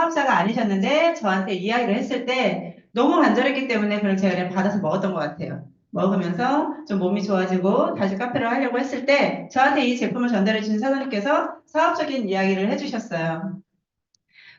사업자가 아니셨는데 저한테 이야기를 했을 때 너무 간절했기 때문에 그걸 제가 그냥 받아서 먹었던 것 같아요. 먹으면서 좀 몸이 좋아지고 다시 카페를 하려고 했을 때 저한테 이 제품을 전달해 주신 사장님께서 사업적인 이야기를 해주셨어요.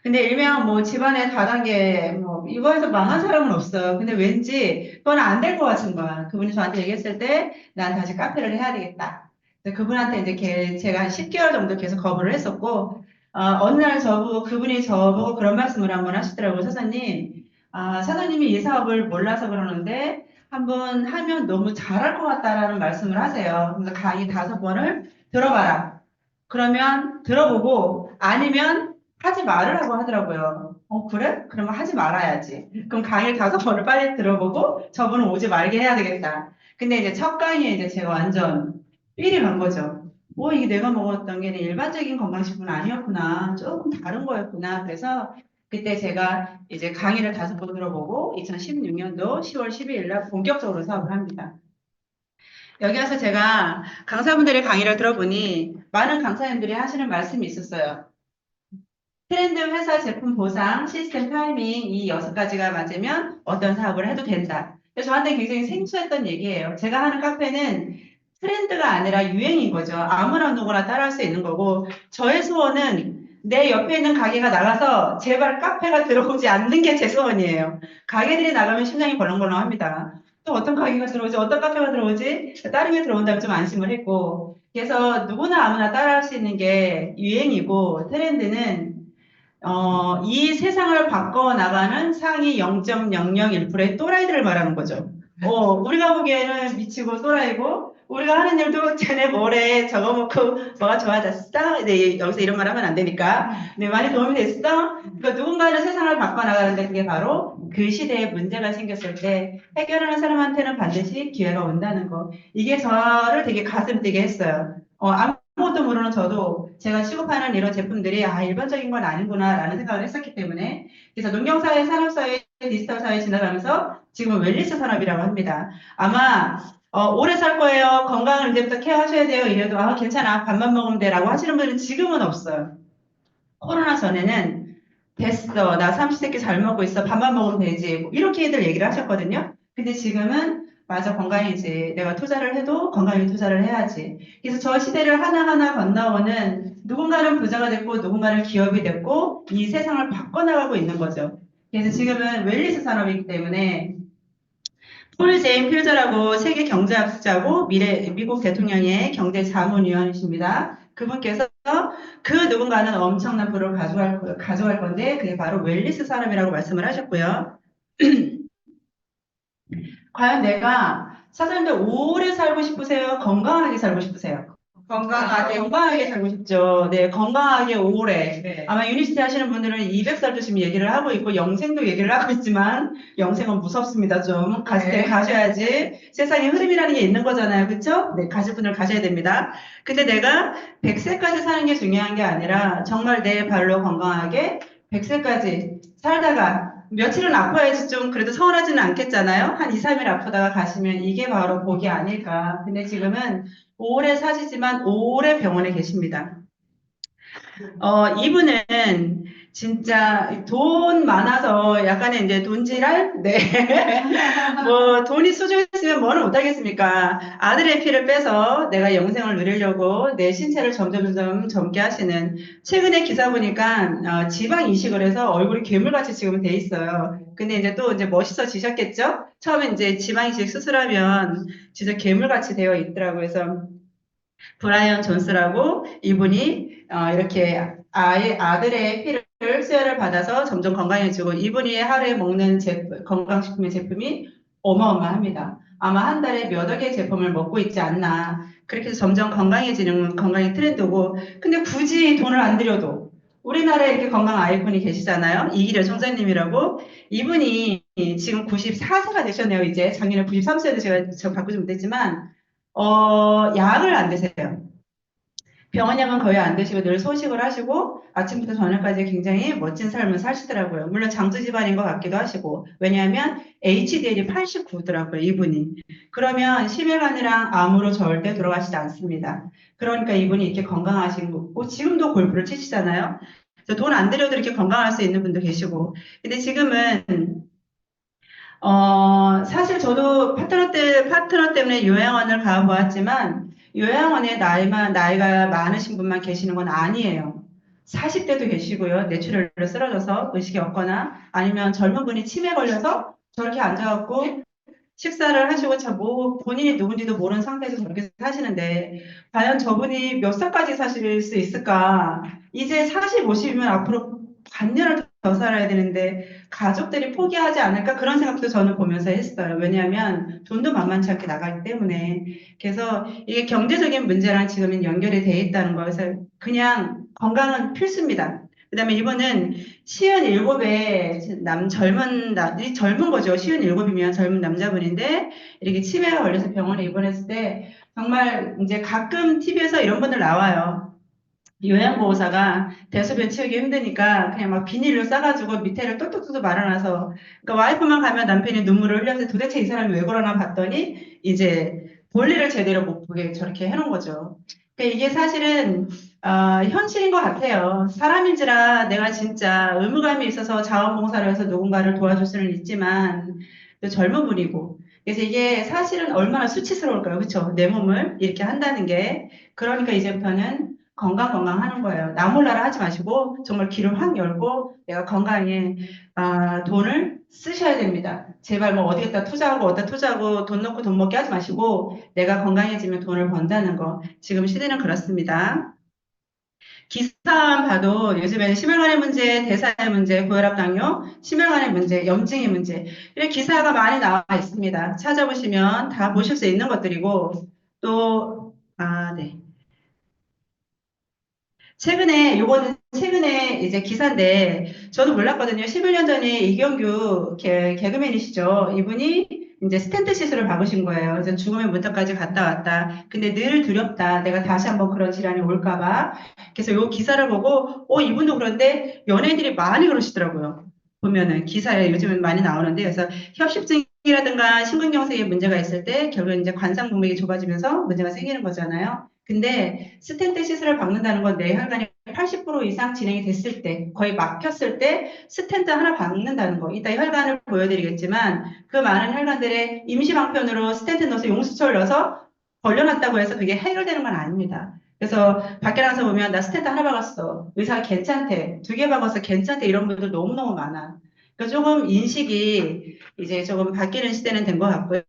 근데 일명 뭐 집안의 다단계 뭐 이거에서 망한 사람은 없어요. 근데 왠지 그건 안 될 것 같은 거야. 그분이 저한테 얘기했을 때 난 다시 카페를 해야 되겠다. 그래서 그분한테 이제 제가 한 10개월 정도 계속 거부를 했었고 어느 날 그분이 저보고 그런 말씀을 한번 하시더라고요. 사장님, 사장님이 이 사업을 몰라서 그러는데 한번 하면 너무 잘할 것 같다라는 말씀을 하세요. 그래서 강의 5번을 들어봐라. 그러면 들어보고 아니면 하지 말으라고 하더라고요. 그래? 그러면 하지 말아야지. 그럼 강의를 5번을 빨리 들어보고 저분은 오지 말게 해야 되겠다. 근데 이제 첫 강의에 이제 제가 완전 삘이 간 거죠. 이게 내가 먹었던 게 일반적인 건강식품은 아니었구나. 조금 다른 거였구나. 그래서 그때 제가 이제 강의를 5번 들어보고 2016년도 10월 12일 날 본격적으로 사업을 합니다. 여기 와서 제가 강사분들의 강의를 들어보니 많은 강사님들이 하시는 말씀이 있었어요. 트렌드 회사 제품 보상, 시스템 타이밍 이 6가지가 맞으면 어떤 사업을 해도 된다. 그래서 저한테 굉장히 생소했던 얘기예요. 제가 하는 카페는 트렌드가 아니라 유행인 거죠. 아무나 누구나 따라할 수 있는 거고 저의 소원은 내 옆에 있는 가게가 나가서 제발 카페가 들어오지 않는 게 제 소원이에요. 가게들이 나가면 심장이 벌렁벌렁합니다. 또 어떤 가게가 들어오지, 어떤 카페가 들어오지, 다른 게 들어온다면 좀 안심을 했고 그래서 누구나 아무나 따라할 수 있는 게 유행이고 트렌드는 이 세상을 바꿔나가는 상위 0.001%의 또라이들을 말하는 거죠. 우리가 보기에는 미치고 또라이고, 우리가 하는 일도 쟤네 뭐래, 저거 먹고 뭐가 좋아졌어? 네, 여기서 이런 말 하면 안 되니까. 네, 많이 도움이 됐어? 그러니까 누군가는 세상을 바꿔나가는데 그게 바로 그 시대에 문제가 생겼을 때 해결하는 사람한테는 반드시 기회가 온다는 거. 이게 저를 되게 가슴 뛰게 했어요. 아무것도 모르는 저도 제가 취급하는 이런 제품들이 일반적인 건 아닌구나라는 생각을 했었기 때문에 그래서 농경사회, 산업사회, 디지털 사회 지나가면서 지금은 웰니스 산업이라고 합니다. 아마 오래 살 거예요. 건강을 이제부터 케어하셔야 돼요. 이래도 괜찮아. 밥만 먹으면 돼라고 하시는 분들은 지금은 없어요. 코로나 전에는 됐어. 나 삼시세끼 잘 먹고 있어. 밥만 먹으면 되지. 뭐 이렇게들 얘기를 하셨거든요. 근데 지금은 맞아 건강이지. 내가 투자를 해도 건강에 투자를 해야지. 그래서 저 시대를 하나하나 건너오는 누군가는 부자가 됐고 누군가는 기업이 됐고 이 세상을 바꿔나가고 있는 거죠. 그래서 지금은 웰니스 산업이기 때문에 폴 제인 필저라고 세계 경제학자고 미국 대통령의 경제자문위원이십니다. 그분께서 그 누군가는 엄청난 부를 가져갈 건데 그게 바로 웰니스 산업이라고 말씀을 하셨고요. 과연 내가 사장님들 오래 살고 싶으세요? 건강하게 살고 싶으세요? 건강하게 살고 싶죠. 네, 건강하게 오래. 네. 아마 유니스티 하시는 분들은 200살도 지금 얘기를 하고 있고, 영생도 얘기를 하고 있지만, 영생은 무섭습니다, 좀. 가실 때 네. 가셔야지. 세상에 흐름이라는 게 있는 거잖아요. 그쵸? 네, 가실 분들 가셔야 됩니다. 근데 내가 100세까지 사는 게 중요한 게 아니라, 정말 내 발로 건강하게 100세까지 살다가, 며칠은 아파야지 좀 그래도 서운하지는 않겠잖아요? 한 2, 3일 아프다가 가시면 이게 바로 복이 아닐까. 근데 지금은 오래 사시지만 오래 병원에 계십니다. 이분은 진짜 돈 많아서 약간의 이제 돈지랄? 네. 뭐 돈이 수중했으면 뭐는 못하겠습니까? 아들의 피를 빼서 내가 영생을 누리려고 내 신체를 점점 젊게 하시는 최근에 기사 보니까 지방 이식을 해서 얼굴이 괴물같이 지금 돼 있어요. 근데 이제 또 이제 멋있어지셨겠죠? 처음에 이제 지방 이식 수술하면 진짜 괴물같이 되어 있더라고요. 그래서 브라이언 존스라고 이분이 이렇게 아들의 피를 수혈을 받아서 점점 건강해지고 이분이 하루에 먹는 건강식품의 제품이 어마어마합니다. 아마 한 달에 몇 억의 제품을 먹고 있지 않나. 그렇게 해서 점점 건강해지는 건강의 트렌드고 근데 굳이 돈을 안 들여도 우리나라에 이렇게 건강 아이콘이 계시잖아요. 이기려 총장님이라고 이분이 지금 94세가 되셨네요. 이제 작년에 93세도 제가 바꾸지 못했지만 약을 안 드세요. 병원 약은 거의 안 드시고 늘 소식을 하시고 아침부터 저녁까지 굉장히 멋진 삶을 사시더라고요. 물론 장수집안인 것 같기도 하시고 왜냐하면 HDL이 89더라고요. 이분이. 그러면 심혈관이랑 암으로 절대 돌아가시지 않습니다. 그러니까 이분이 이렇게 건강하신 거고 지금도 골프를 치시잖아요. 돈 안 들여도 이렇게 건강할 수 있는 분도 계시고. 근데 지금은 사실 저도 파트너 때문에 요양원을 가보았지만, 요양원에 나이가 많으신 분만 계시는 건 아니에요. 40대도 계시고요. 뇌출혈로 쓰러져서 의식이 없거나, 아니면 젊은 분이 치매 걸려서 저렇게 앉아갖고 식사를 하시고 본인이 누군지도 모르는 상태에서 저렇게 사시는데, 과연 저분이 몇 살까지 사실 수 있을까? 이제 40, 50이면 앞으로 반년을 더 살아야 되는데, 가족들이 포기하지 않을까? 그런 생각도 저는 보면서 했어요. 왜냐하면 돈도 만만치 않게 나가기 때문에. 그래서 이게 경제적인 문제랑 지금은 연결이 돼 있다는 거에서 그냥 건강은 필수입니다. 그다음에 이분은 57에 이 젊은 거죠. 57이면 젊은 남자분인데 이렇게 치매가 걸려서 병원에 입원했을 때 정말 이제 가끔 TV에서 이런 분들 나와요. 요양보호사가 대소변 치우기 힘드니까 그냥 막 비닐로 싸가지고 밑에를 똘똘똘 말아놔서 그러니까 와이프만 가면 남편이 눈물을 흘려서 도대체 이 사람이 왜 그러나 봤더니 이제 볼일을 제대로 못 보게 저렇게 해놓은 거죠. 그러니까 이게 사실은 현실인 것 같아요. 사람인지라 내가 진짜 의무감이 있어서 자원봉사를 해서 누군가를 도와줄 수는 있지만 또 젊은 분이고 그래서 이게 사실은 얼마나 수치스러울까요? 그렇죠? 내 몸을 이렇게 한다는 게 그러니까 이제부터는 건강 하는 거예요. 나 몰라라 하지 마시고 정말 귀를 확 열고 내가 건강에 돈을 쓰셔야 됩니다. 제발 뭐 어디에다 투자하고 어디다 투자하고 돈 넣고 돈 먹게 하지 마시고 내가 건강해지면 돈을 번다는 거. 지금 시대는 그렇습니다. 기사만 봐도 요즘에는 심혈관의 문제, 대사의 문제, 고혈압, 당뇨, 심혈관의 문제, 염증의 문제 이런 기사가 많이 나와 있습니다. 찾아보시면 다 보실 수 있는 것들이고 또 네. 최근에 이제 기사인데, 저도 몰랐거든요. 11년 전에 이경규 개그맨이시죠. 이분이 이제 스텐트 시술을 받으신 거예요. 그래서 죽음의 문턱까지 갔다 왔다. 근데 늘 두렵다. 내가 다시 한번 그런 질환이 올까봐. 그래서 요 기사를 보고, 이분도 그런데 연예인들이 많이 그러시더라고요. 보면은 기사에 요즘은 많이 나오는데, 그래서 협심증이라든가 심근경색에 문제가 있을 때 결국 이제 관상동맥이 좁아지면서 문제가 생기는 거잖아요. 근데 스텐트 시술을 박는다는 건 내 혈관이 80% 이상 진행이 됐을 때, 거의 막혔을 때 스텐트 하나 박는다는 거. 이따 혈관을 보여드리겠지만 그 많은 혈관들의 임시방편으로 스텐트 넣어서 용수철 넣어서 벌려놨다고 해서 그게 해결되는 건 아닙니다. 그래서 밖에 나가서 보면 나 스텐트 하나 박았어. 의사가 괜찮대. 2개 박아서 괜찮대. 이런 분들 너무너무 많아. 그러니까 조금 인식이 이제 조금 바뀌는 시대는 된 것 같고요.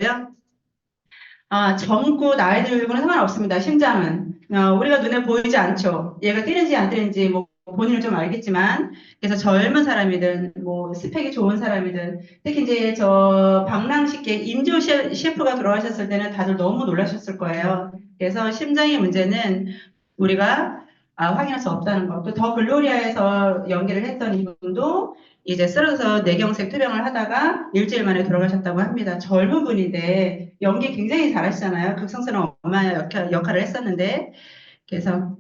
젊고 나이 들고는 상관없습니다. 심장은. 우리가 눈에 보이지 않죠. 얘가 뛰는지 안 뛰는지 뭐 본인은 좀 알겠지만 그래서 젊은 사람이든 뭐 스펙이 좋은 사람이든 특히 이제 저 방랑식계 임지호 셰프가 돌아가셨을 때는 다들 너무 놀라셨을 거예요. 그래서 심장의 문제는 우리가 확인할 수 없다는 거. 또 더 글로리아에서 연기를 했던 이분도 이제 쓰러져서 뇌경색 투병을 하다가 일주일 만에 돌아가셨다고 합니다. 젊은 분인데 연기 굉장히 잘하시잖아요. 극성스러운 엄마 역할을 했었는데 그래서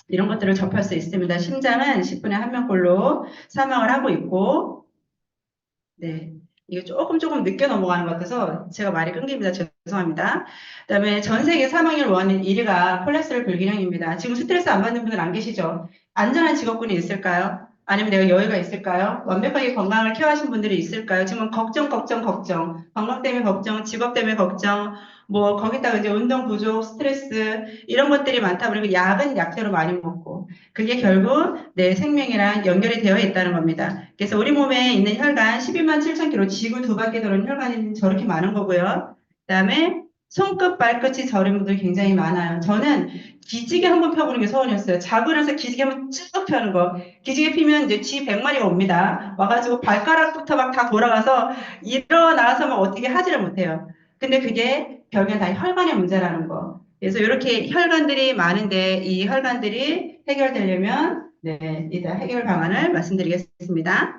이런 것들을 접할 수 있습니다. 심장은 10분에 1명꼴로 사망을 하고 있고 네. 이게 조금 늦게 넘어가는 것 같아서 제가 말이 끊깁니다. 죄송합니다. 그다음에 전 세계 사망률 원인 1위가 콜레스테롤 불균형입니다. 지금 스트레스 안 받는 분들 안 계시죠? 안전한 직업군이 있을까요? 아니면 내가 여유가 있을까요? 완벽하게 건강을 케어하신 분들이 있을까요? 지금 걱정. 건강 때문에 걱정, 직업 때문에 걱정, 뭐 거기다가 이제 운동 부족, 스트레스 이런 것들이 많다 보니까 약은 약대로 많이 먹고 그게 결국 내 생명이랑 연결이 되어 있다는 겁니다. 그래서 우리 몸에 있는 혈관 12만 7천 킬로 지구 2바퀴 도는 혈관이 저렇게 많은 거고요. 그다음에 손끝 발끝이 저린 분들 굉장히 많아요. 저는 기지개 한번 펴보는 게 소원이었어요. 자고 일어나서 기지개 한번 쭉 펴는 거. 기지개 피면 이제 쥐 100마리가 옵니다. 와가지고 발가락부터 막 다 돌아가서 일어나서 막 어떻게 하지를 못해요. 근데 그게 결국엔 다 혈관의 문제라는 거. 그래서 이렇게 혈관들이 많은데 이 혈관들이 해결되려면 네, 이따 해결 방안을 말씀드리겠습니다.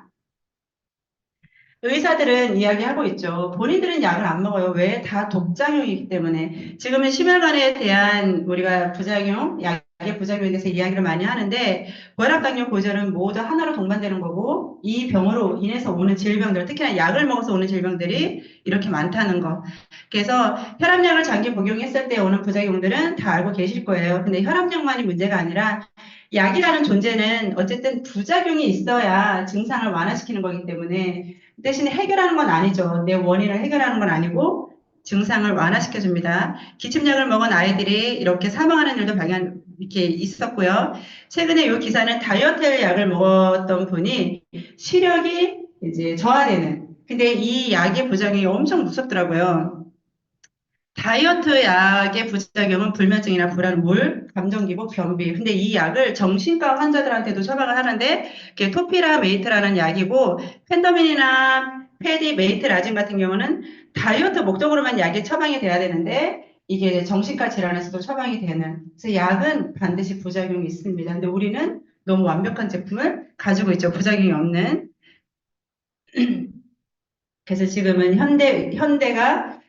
의사들은 이야기하고 있죠. 본인들은 약을 안 먹어요. 왜? 다 독작용이기 때문에. 지금은 심혈관에 대한 우리가 약의 부작용에 대해서 이야기를 많이 하는데, 고혈압당뇨 고지혈은 모두 하나로 동반되는 거고, 이 병으로 인해서 오는 질병들, 특히나 약을 먹어서 오는 질병들이 이렇게 많다는 거. 그래서 혈압약을 장기 복용했을 때 오는 부작용들은 다 알고 계실 거예요. 근데 혈압약만이 문제가 아니라, 약이라는 존재는 어쨌든 부작용이 있어야 증상을 완화시키는 거기 때문에 대신에 해결하는 건 아니죠. 내 원인을 해결하는 건 아니고 증상을 완화시켜줍니다. 기침약을 먹은 아이들이 이렇게 사망하는 일도 발견 이렇게 있었고요. 최근에 이 기사는 다이어트 약을 먹었던 분이 시력이 이제 저하되는. 근데 이 약의 부작용이 엄청 무섭더라고요. 다이어트 약의 부작용은 불면증이나 불안, 물, 감정기복, 변비. 근데 이 약을 정신과 환자들한테도 처방을 하는데 그게 토피라메이트라는 약이고 펜더민이나 페디메이트라진 같은 경우는 다이어트 목적으로만 약이 처방이 돼야 되는데 이게 정신과 질환에서도 처방이 되는. 그래서 약은 반드시 부작용이 있습니다. 근데 우리는 너무 완벽한 제품을 가지고 있죠. 부작용이 없는. 그래서 지금은 현대가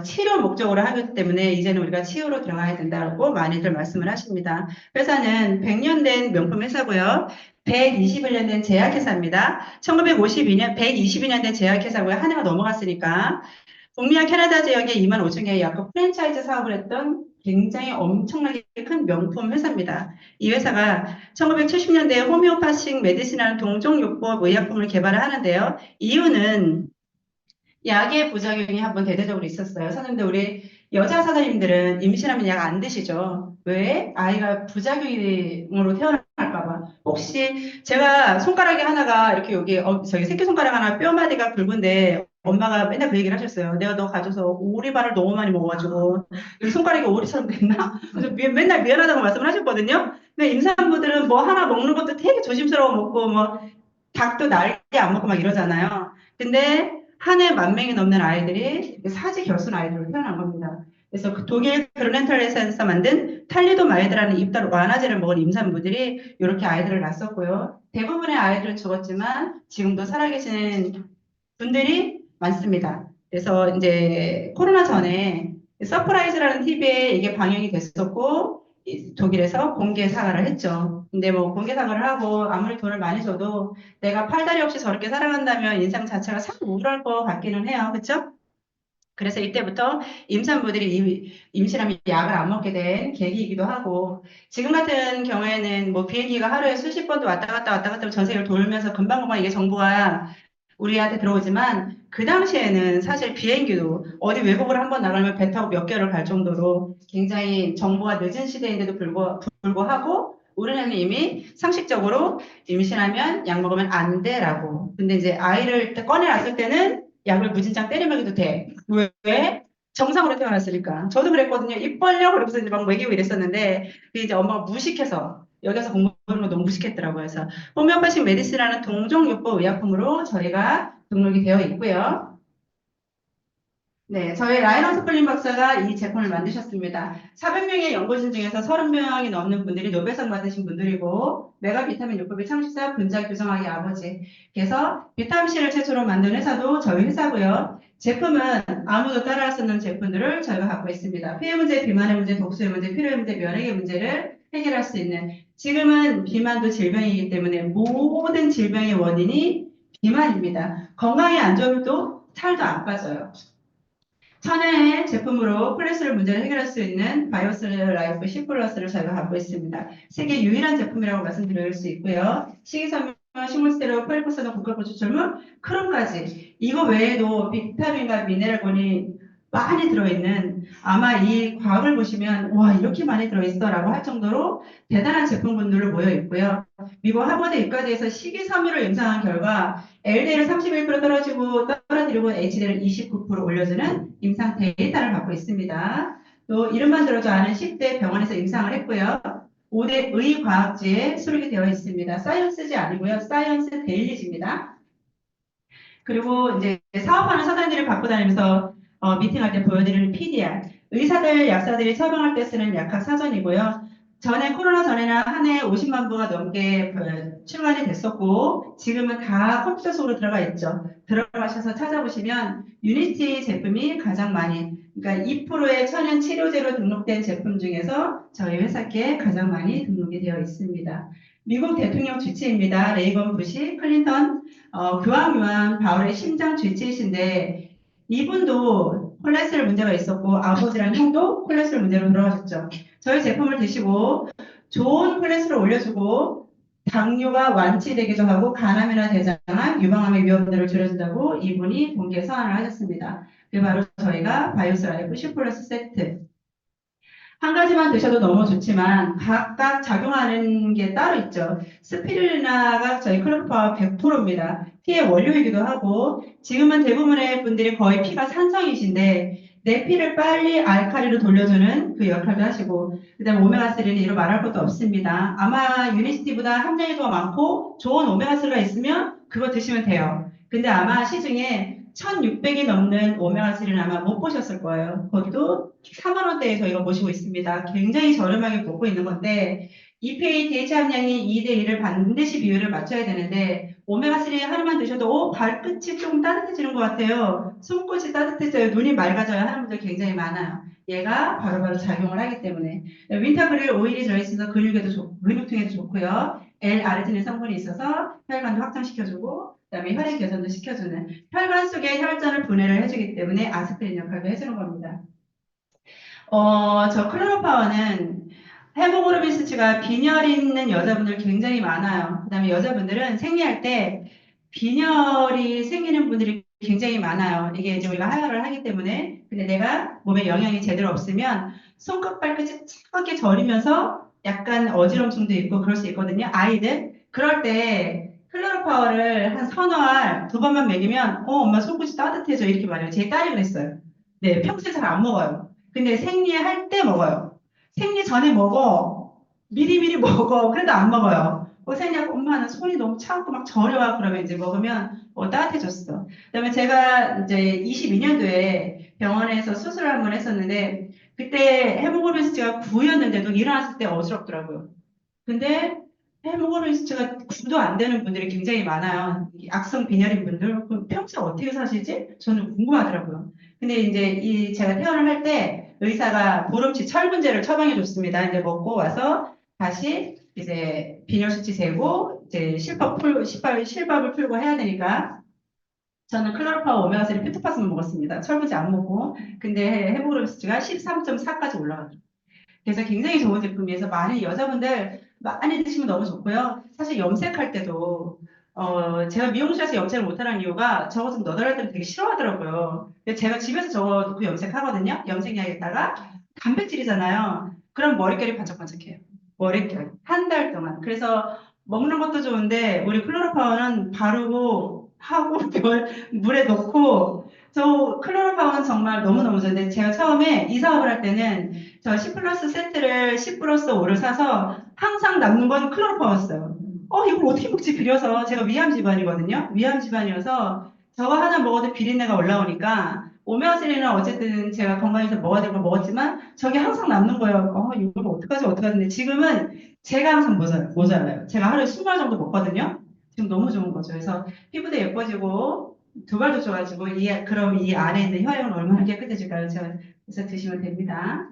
치료 목적으로 하기 때문에 이제는 우리가 치유로 들어가야 된다고 많이들 말씀을 하십니다. 회사는 100년 된 명품 회사고요. 121년 된 제약회사입니다. 1952년, 122년 된 제약회사고요. 한 해가 넘어갔으니까. 북미와 캐나다 지역에 2만 5천 개의 약국 프랜차이즈 사업을 했던 굉장히 엄청나게 큰 명품 회사입니다. 이 회사가 1970년대에 호미오파식 메디시나는 동종요법 의약품을 개발을 하는데요. 이유는 약의 부작용이 한번 대대적으로 있었어요. 선생님들, 우리 여자 사장님들은 임신하면 약 안 드시죠? 왜? 아이가 부작용으로 태어날까봐. 혹시 제가 손가락이 하나가 이렇게 여기, 저기 새끼손가락 하나 뼈마디가 굵은데 엄마가 맨날 그 얘기를 하셨어요. 내가 너 가져서 오리발을 너무 많이 먹어가지고 여기 손가락이 오리처럼 됐나? 그래서 맨날 미안하다고 말씀을 하셨거든요. 근데 임산부들은 뭐 하나 먹는 것도 되게 조심스러워 먹고 뭐 닭도 날개 안 먹고 막 이러잖아요. 근데 한 해 10,000명이 넘는 아이들이 사지 결손 아이들로 태어난 겁니다. 그래서 그 독일 그르넨탈레스에서 만든 탈리도마이드라는 입덧 완화제를 먹은 임산부들이 이렇게 아이들을 낳았었고요. 대부분의 아이들은 죽었지만 지금도 살아계시는 분들이 많습니다. 그래서 이제 코로나 전에 서프라이즈라는 TV에 이게 방영이 됐었고 독일에서 공개 사과를 했죠. 근데 뭐 공개 사과를 하고 아무리 돈을 많이 줘도 내가 팔다리 없이 저렇게 살아간다면 인상 자체가 참 우울할 것 같기는 해요. 그렇죠? 그래서 이때부터 임산부들이 임신하면 약을 안 먹게 된 계기이기도 하고 지금 같은 경우에는 뭐 비행기가 하루에 수십 번도 왔다 갔다 전 세계를 돌면서 금방금방 이게 정보가 우리한테 들어오지만 그 당시에는 사실 비행기도 어디 외국을 한번 나가면 배 타고 몇 개월을 갈 정도로 굉장히 정보가 늦은 시대인데도 불구하고 우리는 이미 상식적으로 임신하면 약 먹으면 안 돼라고. 근데 이제 아이를 꺼내놨을 때는 약을 무진장 때려 먹여도 돼. 왜? 정상으로 태어났으니까. 저도 그랬거든요. 입 벌려? 그러면서 이제 막 먹이고 이랬었는데, 그게 이제 엄마가 무식해서, 여기서 공부하는 거 너무 무식했더라고요. 그래서, 호미오파식 메디스라는 동종요법 의약품으로 저희가 등록이 되어 있고요. 네, 저희 라이언 스플린 박사가 이 제품을 만드셨습니다. 400명의 연구진 중에서 30명이 넘는 분들이 노벨상 받으신 분들이고, 메가 비타민 요법의 창시자, 분자 교정학의 아버지. 그래서 비타민C를 최초로 만든 회사도 저희 회사고요. 제품은 아무도 따라할 수 없는 제품들을 저희가 갖고 있습니다. 피해 문제, 비만의 문제, 독소의 문제, 필요의 문제, 면역의 문제를 해결할 수 있는. 지금은 비만도 질병이기 때문에 모든 질병의 원인이 비만입니다. 건강이 안 좋으면 또 살도 안 빠져요. 천혜의 제품으로 콜레스테롤 문제를 해결할 수 있는 바이오스 라이프 C 플러스를 저희가 갖고 있습니다. 세계 유일한 제품이라고 말씀드릴 수 있고요. 식이섬유, 식물세로, 폴리포스나 고칼고추철물, 크롬까지 이거 외에도 비타민과 미네랄권이 많이 들어있는 아마 이 과학을 보시면 와 이렇게 많이 들어있어 라고 할 정도로 대단한 제품군들로 모여 있고요. 미국 하버드 의과대에서 식이섬유를 임상한 결과 LDL을 31% 떨어뜨리고 HDL을 29% 올려주는 임상 데이터를 갖고 있습니다. 또 이름만 들어도 아는 10대 병원에서 임상을 했고요. 5대 의과학지에 수록이 되어 있습니다. 사이언스지 아니고요. 사이언스 데일리지입니다. 그리고 이제 사업하는 사장들을 갖고 다니면서 미팅할 때 보여드리는 PDR. 의사들, 약사들이 처방할 때 쓰는 약학 사전이고요. 코로나 전에는 한 해 50만 부가 넘게 출간이 됐었고, 지금은 다 컴퓨터 속으로 들어가 있죠. 들어가셔서 찾아보시면 유니티 제품이 가장 많이, 그러니까 2%의 천연 치료제로 등록된 제품 중에서 저희 회사께 가장 많이 등록이 되어 있습니다. 미국 대통령 주치입니다. 레이건 부시, 클린턴, 교황 요한 바울의 심장 주치이신데 이분도 콜레스테롤 문제가 있었고 아버지랑 형도 콜레스테롤 문제로 돌아가셨죠. 저희 제품을 드시고 좋은 콜레스테롤 올려주고 당뇨가 완치되기도 하고 간암이나 대장암, 유방암의 위험들을 줄여준다고 이분이 공개 서한을 하셨습니다. 그게 바로 저희가 바이오스 라이프 C 플러스 세트. 한 가지만 드셔도 너무 좋지만 각각 작용하는 게 따로 있죠. 스피루리나가 저희 클로로파와 100%입니다. 피의 원료이기도 하고 지금은 대부분의 분들이 거의 피가 산성이신데 내 피를 빨리 알칼리로 돌려주는 그 역할도 하시고 그다음에 오메가3는 이로 말할 것도 없습니다. 아마 유니시티보다 함량이 더 많고 좋은 오메가3가 있으면 그거 드시면 돼요. 근데 아마 시중에 1,600이 넘는 오메가3는 아마 못 보셨을 거예요. 그것도 4만 원대에 저희가 모시고 있습니다. 굉장히 저렴하게 먹고 있는 건데 EPA, DHA 함량이 2대 1을 반드시 비율을 맞춰야 되는데 오메가3 하루만 드셔도 발끝이 좀 따뜻해지는 것 같아요. 손끝이 따뜻해져요. 눈이 맑아져요 하는 분들 굉장히 많아요. 얘가 바로바로 작용을 하기 때문에 윈터그릴 오일이 들어있어서 근육통에도 좋고요. L-아르티닌 성분이 있어서 혈관도 확장시켜주고 그다음에 혈액 개선도 시켜주는 혈관 속에 혈전을 분해를 해주기 때문에 아스피린 역할도 해주는 겁니다. 저 클로로파워는 헤모글로빈 수치가 빈혈 있는 여자분들 굉장히 많아요. 그다음에 여자분들은 생리할 때 빈혈이 생기는 분들이 굉장히 많아요. 이게 이제 우리가 하혈을 하기 때문에 근데 내가 몸에 영양이 제대로 없으면 손끝 발끝이 차갑게 저리면서 약간 어지럼증도 있고 그럴 수 있거든요. 아이들 그럴 때 클로로파워를 한 서너 알 2번만 먹이면 엄마 손끝이 따뜻해져 이렇게 말해요. 제 딸이 그랬어요. 네, 평소에 잘 안 먹어요. 근데 생리할 때 먹어요. 생리 전에 먹어. 미리미리 먹어. 그래도 안 먹어요. 생리하고 엄마는 손이 너무 차갑고 막 저려와 그러면 이제 먹으면 따뜻해졌어. 그다음에 제가 이제 22년도에 병원에서 수술을 한 번 했었는데 그때 헤모글로빈 수치가 9였는데도 일어났을 때 어지럽더라고요. 근데 헤모글로빈 수치가 9도 안 되는 분들이 굉장히 많아요. 악성 빈혈인 분들. 그럼 평소에 어떻게 사시지? 저는 궁금하더라고요. 근데 이제 제가 퇴원을 할 때 의사가 보름치 철분제를 처방해 줬습니다. 이제 먹고 와서 다시 이제 빈혈 수치 재고 이제 실밥을 풀고 해야 되니까 저는 클로로파와 오메가3 피토파스만 먹었습니다. 철분제 안 먹고. 근데 헤모글로빈 수치가 13.4까지 올라가더라고요. 그래서 굉장히 좋은 제품이어서 많은 여자분들 많이 드시면 너무 좋고요. 사실 염색할 때도 제가 미용실에서 염색을 못하는 이유가 저거 좀 너덜할 때는 되게 싫어하더라고요. 근데 제가 집에서 저거 놓고 염색하거든요. 염색약에다가 단백질이잖아요. 그럼 머릿결이 반짝반짝해요. 머릿결 한 달 동안. 그래서 먹는 것도 좋은데 우리 클로로파워는 바르고 하고 물에 넣고 저 클로로파워는 정말 너무너무 좋은데 제가 처음에 이 사업을 할 때는 저 10 플러스 세트를 10 플러스 5를 사서 항상 남는 건 클로로파웠어요. 이걸 어떻게 먹지 비려서 제가 위암 집안이거든요. 위암 집안이어서 저거 하나 먹어도 비린내가 올라오니까 오메가3는 어쨌든 제가 건강해서 먹어야 될 걸 먹었지만 저게 항상 남는 거예요. 이걸 어떡하지 어떡하지. 지금은 제가 항상 모자라요. 제가 하루에 20알 정도 먹거든요. 지금 너무 좋은 거죠. 그래서 피부도 예뻐지고 두 발도 좋아지고 그럼 이 안에 있는 혈액은 얼마나 깨끗해질까요? 그래서 드시면 됩니다.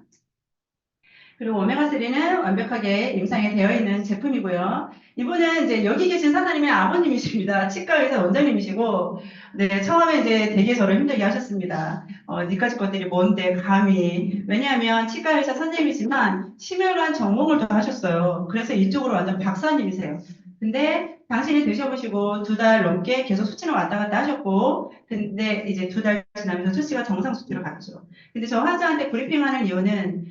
그리고 오메가3는 완벽하게 임상에 되어 있는 제품이고요. 이분은 이제 여기 계신 사장님의 아버님이십니다. 치과의사 원장님이시고, 네, 처음에 이제 되게 저를 힘들게 하셨습니다. 니까지 것들이 뭔데, 감히. 왜냐하면 치과의사 선생님이지만 심혈관 전공을 더 하셨어요. 그래서 이쪽으로 완전 박사님이세요. 근데 당신이 드셔보시고 2달 넘게 계속 수치는 왔다 갔다 하셨고, 근데 이제 2달 지나면서 수치가 정상 수치로 갔죠. 근데 저 환자한테 브리핑하는 이유는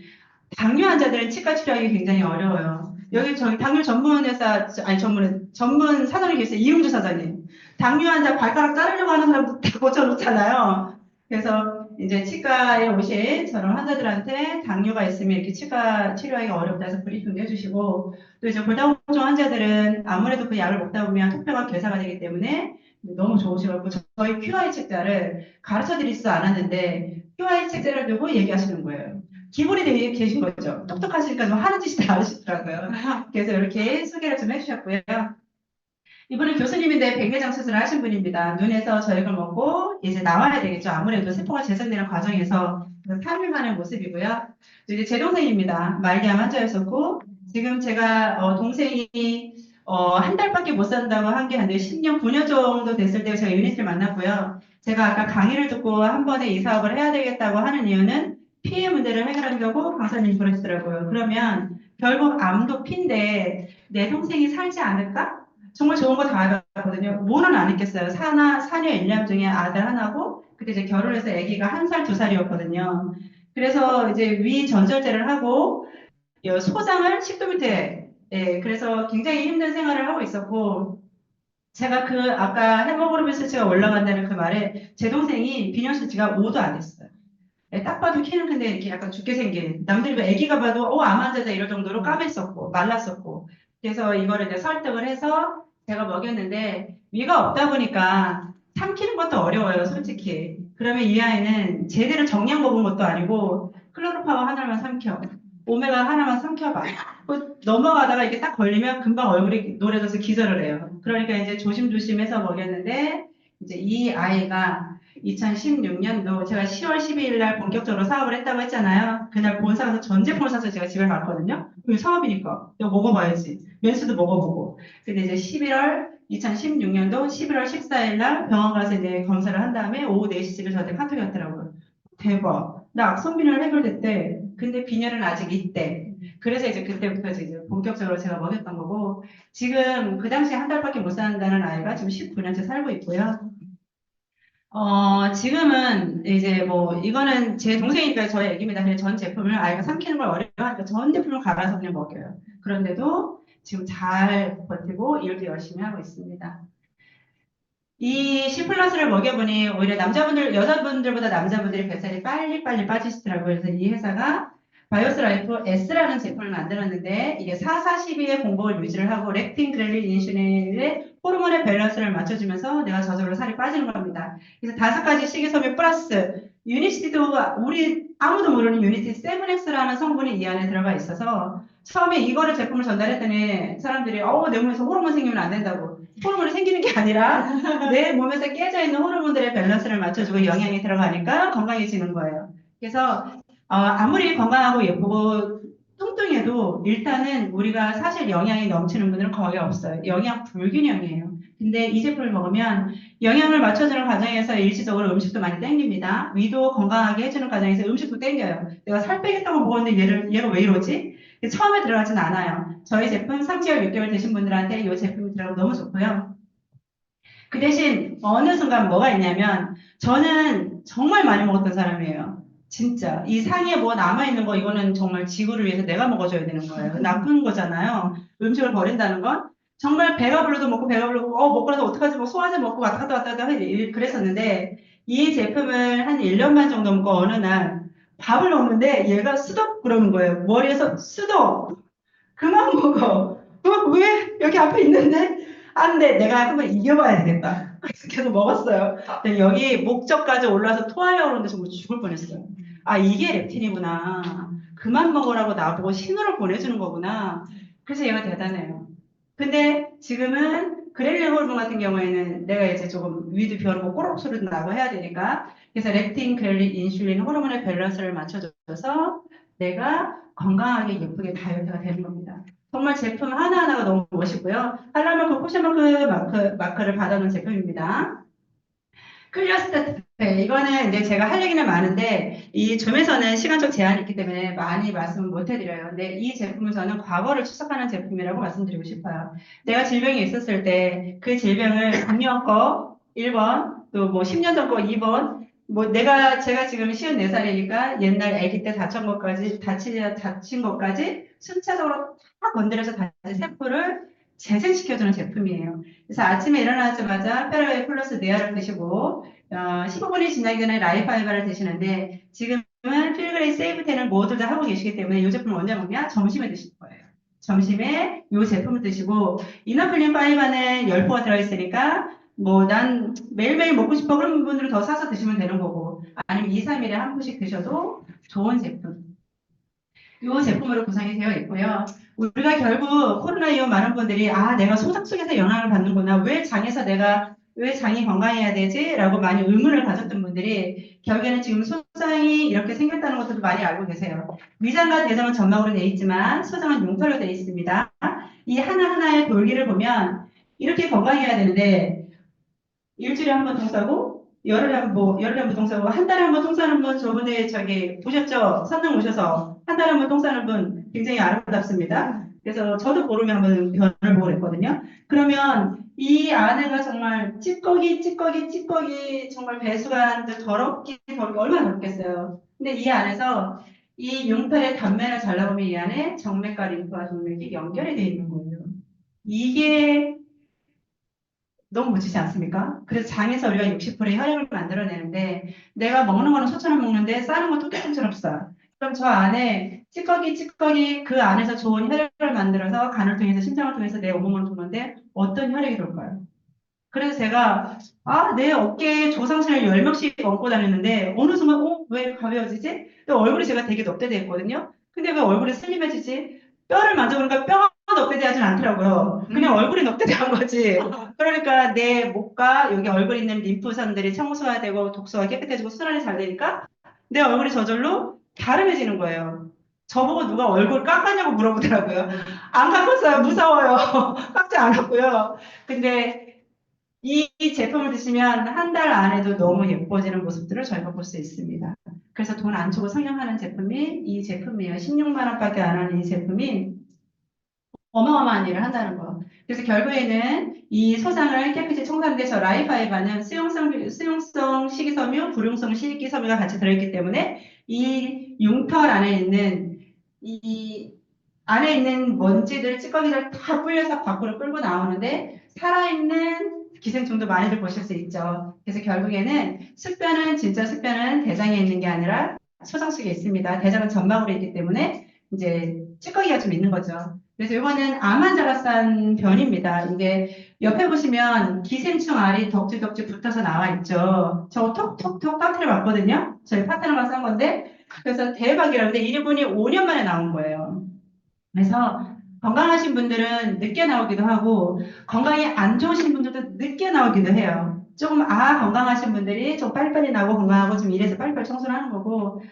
당뇨 환자들은 치과 치료하기 굉장히 어려워요. 여기 저희 당뇨 전문 회사, 아니 전문 사장님 계세요. 이용주 사장님. 당뇨 환자 발가락 자르려고 하는 사람도 다 고쳐놓잖아요. 그래서 이제 치과에 오신 저런 환자들한테 당뇨가 있으면 이렇게 치과 치료하기 어렵다 해서 브리핑도 해주시고 또 이제 골다공증 환자들은 아무래도 그 약을 먹다 보면 토표가 괴사가 되기 때문에 너무 좋으셔가지고 저희 QI 책자를 가르쳐 드리지도 않았는데 QI 책자를 두고 얘기하시는 거예요. 기본이 되게 계신 거죠. 똑똑하시니까 좀 하는 짓이 다르시더라고요. 그래서 이렇게 소개를 좀 해주셨고요. 이분은 교수님인데 백내장 수술을 하신 분입니다. 눈에서 저녁을 먹고 이제 나와야 되겠죠. 아무래도 세포가 재생되는 과정에서 3일 만의 모습이고요. 이제 제 동생입니다. 말기암 환자였었고 지금 제가 동생이 한 달밖에 못 산다고 한 게 한 10년, 9년 정도 됐을 때 제가 유닛을 만났고요. 제가 아까 강의를 듣고 한 번에 이 사업을 해야 되겠다고 하는 이유는 피해 문제를 해결하려고 강사님 그러시더라고요. 그러면 결국 암도 피인데 내 동생이 살지 않을까? 정말 좋은 거 다 알았거든요. 뭐는 안 했겠어요. 사녀 1년 중에 아들 하나고, 그때 이제 결혼해서 아기가 1살, 2살이었거든요. 그래서 이제 위 전절제를 하고, 소장을 10도 밑에, 예, 그래서 굉장히 힘든 생활을 하고 있었고, 제가 그 아까 헤모글로빈 수치가 올라간다는 그 말에 제 동생이 비뇨 수치가 5도 안 됐어요. 예, 딱 봐도 키는 큰데 이렇게 약간 죽게 생긴 남들이 뭐 애기가 봐도 암 환자다 이럴 정도로 까맸었고 말랐었고 그래서 이거를 이제 설득을 해서 제가 먹였는데 위가 없다 보니까 삼키는 것도 어려워요 솔직히. 그러면 이 아이는 제대로 정량 먹은 것도 아니고 클로로파와 하나만 삼켜 오메가 하나만 삼켜봐 넘어가다가 이게 딱 걸리면 금방 얼굴이 노래져서 기절을 해요. 그러니까 이제 조심조심해서 먹였는데 이제 이 아이가 2016년도 제가 10월 12일 날 본격적으로 사업을 했다고 했잖아요. 그날 본사 가서 전 제품을 사서 제가 집에 갔거든요. 그 사업이니까 이거 먹어봐야지. 면수도 먹어보고. 근데 이제 2016년도 11월 14일 날 병원 가서 이제 검사를 한 다음에 오후 4시쯤에 저한테 카톡이 왔더라고요. 대박. 나 악성 빈혈 해결됐대. 근데 빈혈은 아직 있대. 그래서 이제 그때부터 이제 본격적으로 제가 먹였던 거고 지금 그 당시에 한 달밖에 못 산다는 아이가 지금 19년째 살고 있고요. 지금은 이제 뭐, 이거는 제 동생이니까 저희 애기입니다. 그냥 전 제품을 아이가 삼키는 걸 어려워하니까 전 제품을 갈아서 그냥 먹여요. 그런데도 지금 잘 버티고 일도 열심히 하고 있습니다. 이 C 플러스를 먹여보니 오히려 여자분들보다 남자분들이 뱃살이 빨리빨리 빠지시더라고요. 그래서 이 회사가 바이오스 라이프 S라는 제품을 만들었는데 이게 4-4-12의 공복을 유지를 하고 렉틴, 그렐린, 인슐린의 호르몬의 밸런스를 맞춰주면서 내가 저절로 살이 빠지는 겁니다. 그래서 5가지 식이섬유 플러스 유니시티도 우리 아무도 모르는 유니티 7X라는 성분이 이 안에 들어가 있어서 처음에 이거를 제품을 전달했더니 사람들이 내 몸에서 호르몬 생기면 안 된다고. 호르몬이 생기는 게 아니라 내 몸에서 깨져 있는 호르몬들의 밸런스를 맞춰주고 영양이 들어가니까 건강해지는 거예요. 그래서 아무리 건강하고 예쁘고 뚱뚱해도 일단은 우리가 사실 영양이 넘치는 분들은 거의 없어요. 영양 불균형이에요. 근데 이 제품을 먹으면 영양을 맞춰주는 과정에서 일시적으로 음식도 많이 땡깁니다. 위도 건강하게 해주는 과정에서 음식도 땡겨요. 내가 살 빼겠다고 먹었는데 얘가 왜 이러지? 처음에 들어가진 않아요. 저희 제품 3개월, 6개월 되신 분들한테 이 제품이 들어가면 너무 좋고요. 그 대신 어느 순간 뭐가 있냐면 저는 정말 많이 먹었던 사람이에요. 진짜 이 상에 뭐 남아있는 거 이거는 정말 지구를 위해서 내가 먹어줘야 되는 거예요. 나쁜 거잖아요. 음식을 버린다는 건 정말 배가 불러도 먹고 배가 불러도 먹고 나서 어떡하지 뭐 소화제 먹고 왔다 갔다 왔다 갔다 그랬었는데 이 제품을 한 1년 반 정도 먹고 어느 날 밥을 먹는데 얘가 수덕 그러는 거예요. 머리에서 수덕 그만 먹어. 왜 여기 앞에 있는데? 근데 내가 한번 이겨봐야 되겠다. 그래서 계속 먹었어요. 근데 여기 목젖까지 올라서 토하려고 그러는데 정말 죽을 뻔했어요. 이게 렙틴이구나. 그만 먹으라고 나보고 신호를 보내주는 거구나. 그래서 얘가 대단해요. 근데 지금은 그렐린 호르몬 같은 경우에는 내가 이제 조금 위도 비어르고 꼬록 소리도 나고 해야 되니까 그래서 렙틴, 그렐린, 인슐린 호르몬의 밸런스를 맞춰줘서 내가 건강하게 예쁘게 다이어트가 되는 겁니다. 정말 제품 하나하나가 너무 멋있고요. 할랄마크 포션마크 마크를 받아놓은 제품입니다. 클리어스타트 이거는 이제 제가 할 얘기는 많은데 이 점에서는 시간적 제한이 있기 때문에 많이 말씀을 못 해드려요. 근데 이 제품은 저는 과거를 추적하는 제품이라고 말씀드리고 싶어요. 내가 질병이 있었을 때 그 질병을 작년 거 1번 또 뭐 10년 전 거 2번 뭐 제가 지금 54살이니까 옛날 아기 때 다친 것까지 순차적으로 다 건드려서 다시 세포를 재생시켜주는 제품이에요. 그래서 아침에 일어나자마자 페라웨이 플러스 네아를 드시고 15분이 지나기 전에 라이파이바를 드시는데 지금은 필그레이 세이브텐을 모두 다 하고 계시기 때문에 이 제품을 언제 먹냐? 점심에 드실 거예요. 점심에 이 제품을 드시고 이너클린 파이바는 10포가 들어있으니까 뭐 난 매일매일 먹고 싶어 그런 분들은 더 사서 드시면 되는 거고 아니면 2, 3일에 한 포씩 드셔도 좋은 제품. 이 제품으로 구성이 되어 있고요. 우리가 결국 코로나 이후 많은 분들이 내가 소장 속에서 영향을 받는구나. 왜 장이 건강해야 되지? 라고 많이 의문을 가졌던 분들이 결국에는 지금 소장이 이렇게 생겼다는 것도 많이 알고 계세요. 위장과 대장은 점막으로 되어 있지만 소장은 융털로 되어 있습니다. 이 하나하나의 돌기를 보면 이렇게 건강해야 되는데 일주일에 한 번 통 싸고 열흘에 한 번 통 싸고 한 달에 한 번 통 싸는 분 저번에 보셨죠? 선릉 오셔서 한 달에 한 번 통 싸는 분 굉장히 아름답습니다. 그래서 저도 보름에 한번 변을 보고 그랬거든요. 그러면 이 안에가 정말 찌꺼기 정말 배수가 더럽게 얼마나 더럽겠어요. 근데 이 안에서 이 융털의 단면을 잘라보면 이 안에 정맥과 림프와 동맥이 연결이 되어 있는 거예요. 이게 너무 멋지지 않습니까? 그래서 장에서 우리가 60%의 혈액을 만들어내는데 내가 먹는 거는 소처럼 먹는데 싸는 건 뚝배기처럼 싸. 그럼 저 안에 찌꺼기 그 안에서 좋은 혈액을 만들어서 간을 통해서 심장을 통해서 내 온몸을 도는데 어떤 혈액이 돌까요? 그래서 제가 내 어깨에 조상신을 10명씩 얹고 다녔는데 어느 순간 왜 가벼워지지? 또 얼굴이 제가 되게 넙대대했거든요. 근데 왜 얼굴이 슬림해지지? 뼈를 만져보니까 뼈가 넙대대하진 않더라고요. 그냥 얼굴이 넙대대한 거지. 그러니까 내 목과 여기 얼굴에 있는 림프선들이 청소화되고 독소가 깨끗해지고 순환이 잘 되니까 내 얼굴이 저절로 갸름해지는 거예요. 저보고 누가 얼굴 깎았냐고 물어보더라고요. 안 깎았어요. 무서워요. 깎지 않았고요. 근데 이 제품을 드시면 한 달 안에도 너무 예뻐지는 모습들을 저희가 볼 수 있습니다. 그래서 돈 안 주고 상영하는 제품이 이 제품이에요. 16만 원밖에 안 하는 이 제품이 어마어마한 일을 한다는 거. 그래서 결국에는 이 소장을 깨끗이 청소하는데 저 라이파이바는 수용성 식이섬유, 불용성 식이섬유가 같이 들어있기 때문에 이 융털 안에 있는 이 안에 있는 먼지들, 찌꺼기들 다 불려서 밖으로 끌고 나오는데 살아있는 기생충도 많이들 보실 수 있죠. 그래서 결국에는 진짜 숙변은 대장에 있는 게 아니라 소장 속에 있습니다. 대장은 점막으로 있기 때문에 이제 찌꺼기가 좀 있는 거죠. 그래서 이거는 암 환자가 싼 변입니다. 이게 옆에 보시면 기생충 알이 덕지덕지 붙어서 나와 있죠. 저거 톡톡톡 터트려 봤거든요. 저희 파트너가 싼 건데. 그래서 대박이라는데 1인분이 5년 만에 나온 거예요. 그래서 건강하신 분들은 늦게 나오기도 하고 건강이 안 좋으신 분들도 늦게 나오기도 해요. 조금 건강하신 분들이 좀 빨리빨리 나오고 건강하고 좀 이래서 빨리빨리 청소를 하는 거고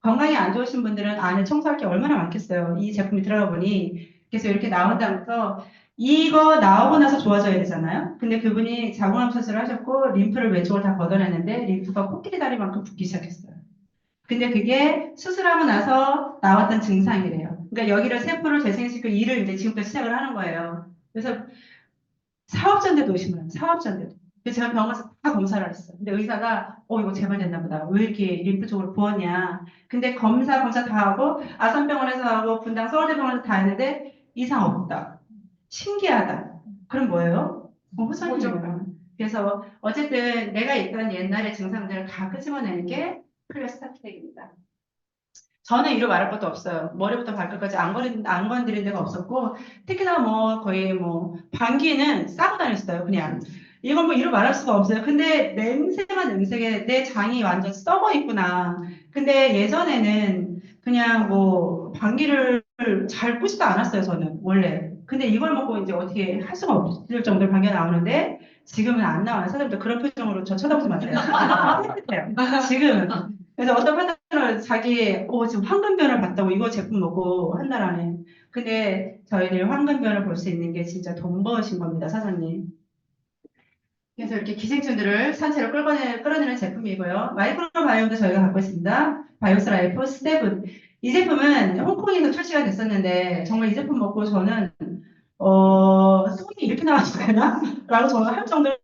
건강이 안 좋으신 분들은 안에 청소할 게 얼마나 많겠어요. 이 제품이 들어가 보니. 그래서 이렇게 나온다면서 이거 나오고 나서 좋아져야 되잖아요. 근데 그분이 자궁암 수술을 하셨고 림프를 왼쪽을 다 걷어냈는데 림프가 코끼리 다리만큼 붓기 시작했어요. 근데 그게 수술하고 나서 나왔던 증상이래요. 그러니까 여기를 세포를 재생시키고 일을 이제 지금부터 시작을 하는 거예요. 그래서 사업자인데도 의심을 해요. 사업자인데도. 근데 제가 병원에서 다 검사를 했어요. 근데 의사가 이거 재발됐나 보다. 왜 이렇게 림프 쪽으로 부었냐. 근데 검사 다 하고 아산병원에서 하고 분당 서울대병원에서 다 했는데 이상 없다. 신기하다. 그럼 뭐예요? 후천이에요. 그래서 어쨌든 내가 있던 옛날의 증상들을 다 끄집어내는 게 플라스타텍입니다. 저는 이루 말할 것도 없어요. 머리부터 발끝까지 안 건드린 데가 없었고, 특히나 거의 방귀는 싸고 다녔어요, 그냥. 이건 이루 말할 수가 없어요. 근데 냄새만 냄새게 내 장이 완전 썩어 있구나. 근데 예전에는 그냥 방귀를 잘 꾸지도 않았어요, 저는, 원래. 근데 이걸 먹고 이제 어떻게 할 수가 없을 정도로 방귀가 나오는데, 지금은 안 나와요. 사람들 그런 표정으로 저 쳐다보지 마세요. 깨끗해요. 지금은. 그래서 어떤 파트너는 지금 황금변을 봤다고 이거 제품 먹고 한 달 안에. 근데 저희들 황금변을 볼 수 있는 게 진짜 돈 버신 겁니다, 사장님. 그래서 이렇게 기생충들을 산채로 끌어내는 제품이고요. 마이크로바이옴도 저희가 갖고 있습니다. 바이오스 라이프 7. 이 제품은 홍콩에서 출시가 됐었는데 정말 이 제품 먹고 저는 똥이 이렇게 나와도 되나? 라고 저는 할 정도로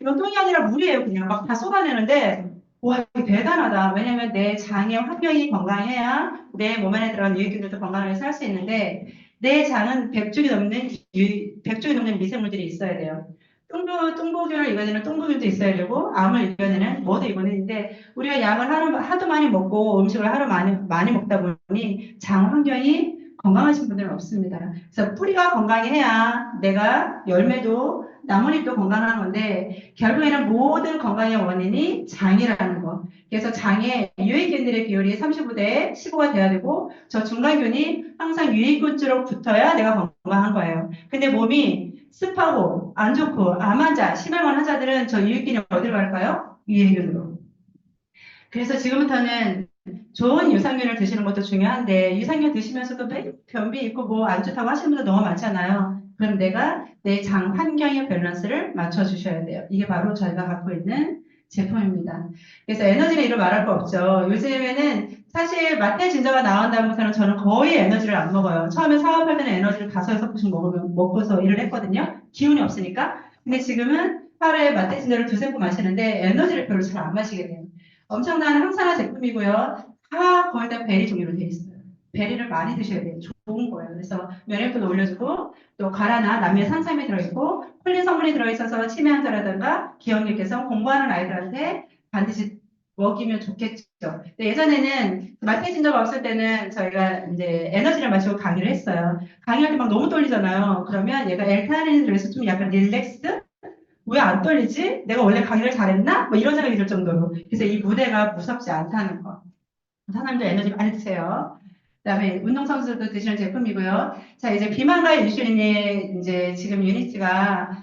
이건 똥이 아니라 물이에요. 그냥 막 다 쏟아내는데 와, 이거 대단하다. 왜냐면 내 장의 환경이 건강해야 내 몸 안에 들어간 유익균들도 건강하게 살 수 있는데 내 장은 100쪽이 넘는 미생물들이 있어야 돼요. 뚱보균을 이겨내는 뚱보균도 있어야 되고 암을 이겨내는 뭐도 이겨내는데 우리가 약을 하도 많이 먹고 음식을 하루 많이 먹다 보니 장 환경이 건강하신 분들은 없습니다. 그래서 뿌리가 건강해야 내가 열매도 나뭇잎도 건강한 건데 결국에는 모든 건강의 원인이 장이라는 거. 그래서 장에 유익균들의 비율이 35대 15가 돼야 되고 저 중간균이 항상 유익균 쪽 붙어야 내가 건강한 거예요. 근데 몸이 습하고 안 좋고 암 환자, 심혈관 환자들은 저 유익균이 어디로 갈까요? 유익균으로. 그래서 지금부터는 좋은 유산균을 드시는 것도 중요한데 유산균 드시면서도 변비 있고 안 좋다고 하시는 분들 너무 많잖아요. 그럼 내가 내 장 환경의 밸런스를 맞춰주셔야 돼요. 이게 바로 저희가 갖고 있는 제품입니다. 그래서 에너지는 이루 말할 거 없죠. 요즘에는 사실 마태 진저가 나온 다음부터는 저는 거의 에너지를 안 먹어요. 처음에 사업할 때는 에너지를 5-6포씩 먹고서 일을 했거든요. 기운이 없으니까. 근데 지금은 하루에 마태 진저를 2-3포 마시는데 에너지를 별로 잘 안 마시게 돼요. 엄청난 항산화 제품이고요. 다 거의 다 베리 종류로 되어 있어요. 베리를 많이 드셔야 돼요. 좋은 거예요. 그래서 면역도도 올려주고 또 가라나 남미의 산삼이 들어있고 콜린 성분이 들어있어서 치매 환자라든가 기억력 개선 공부하는 아이들한테 반드시 먹이면 좋겠죠. 근데 예전에는 마태진저가 없을 때는 저희가 이제 에너지를 마시고 강의를 했어요. 강의할 때 막 너무 떨리잖아요. 그러면 얘가 L타닌이 들어서 좀 약간 릴렉스? 왜 안 떨리지? 내가 원래 강의를 잘했나? 뭐 이런 생각이 들 정도로. 그래서 이 무대가 무섭지 않다는 거. 사람들 에너지 많이 드세요. 그다음에 운동선수도 드시는 제품이고요. 자, 이제 비만과 인슐린이 이제 지금 유니트가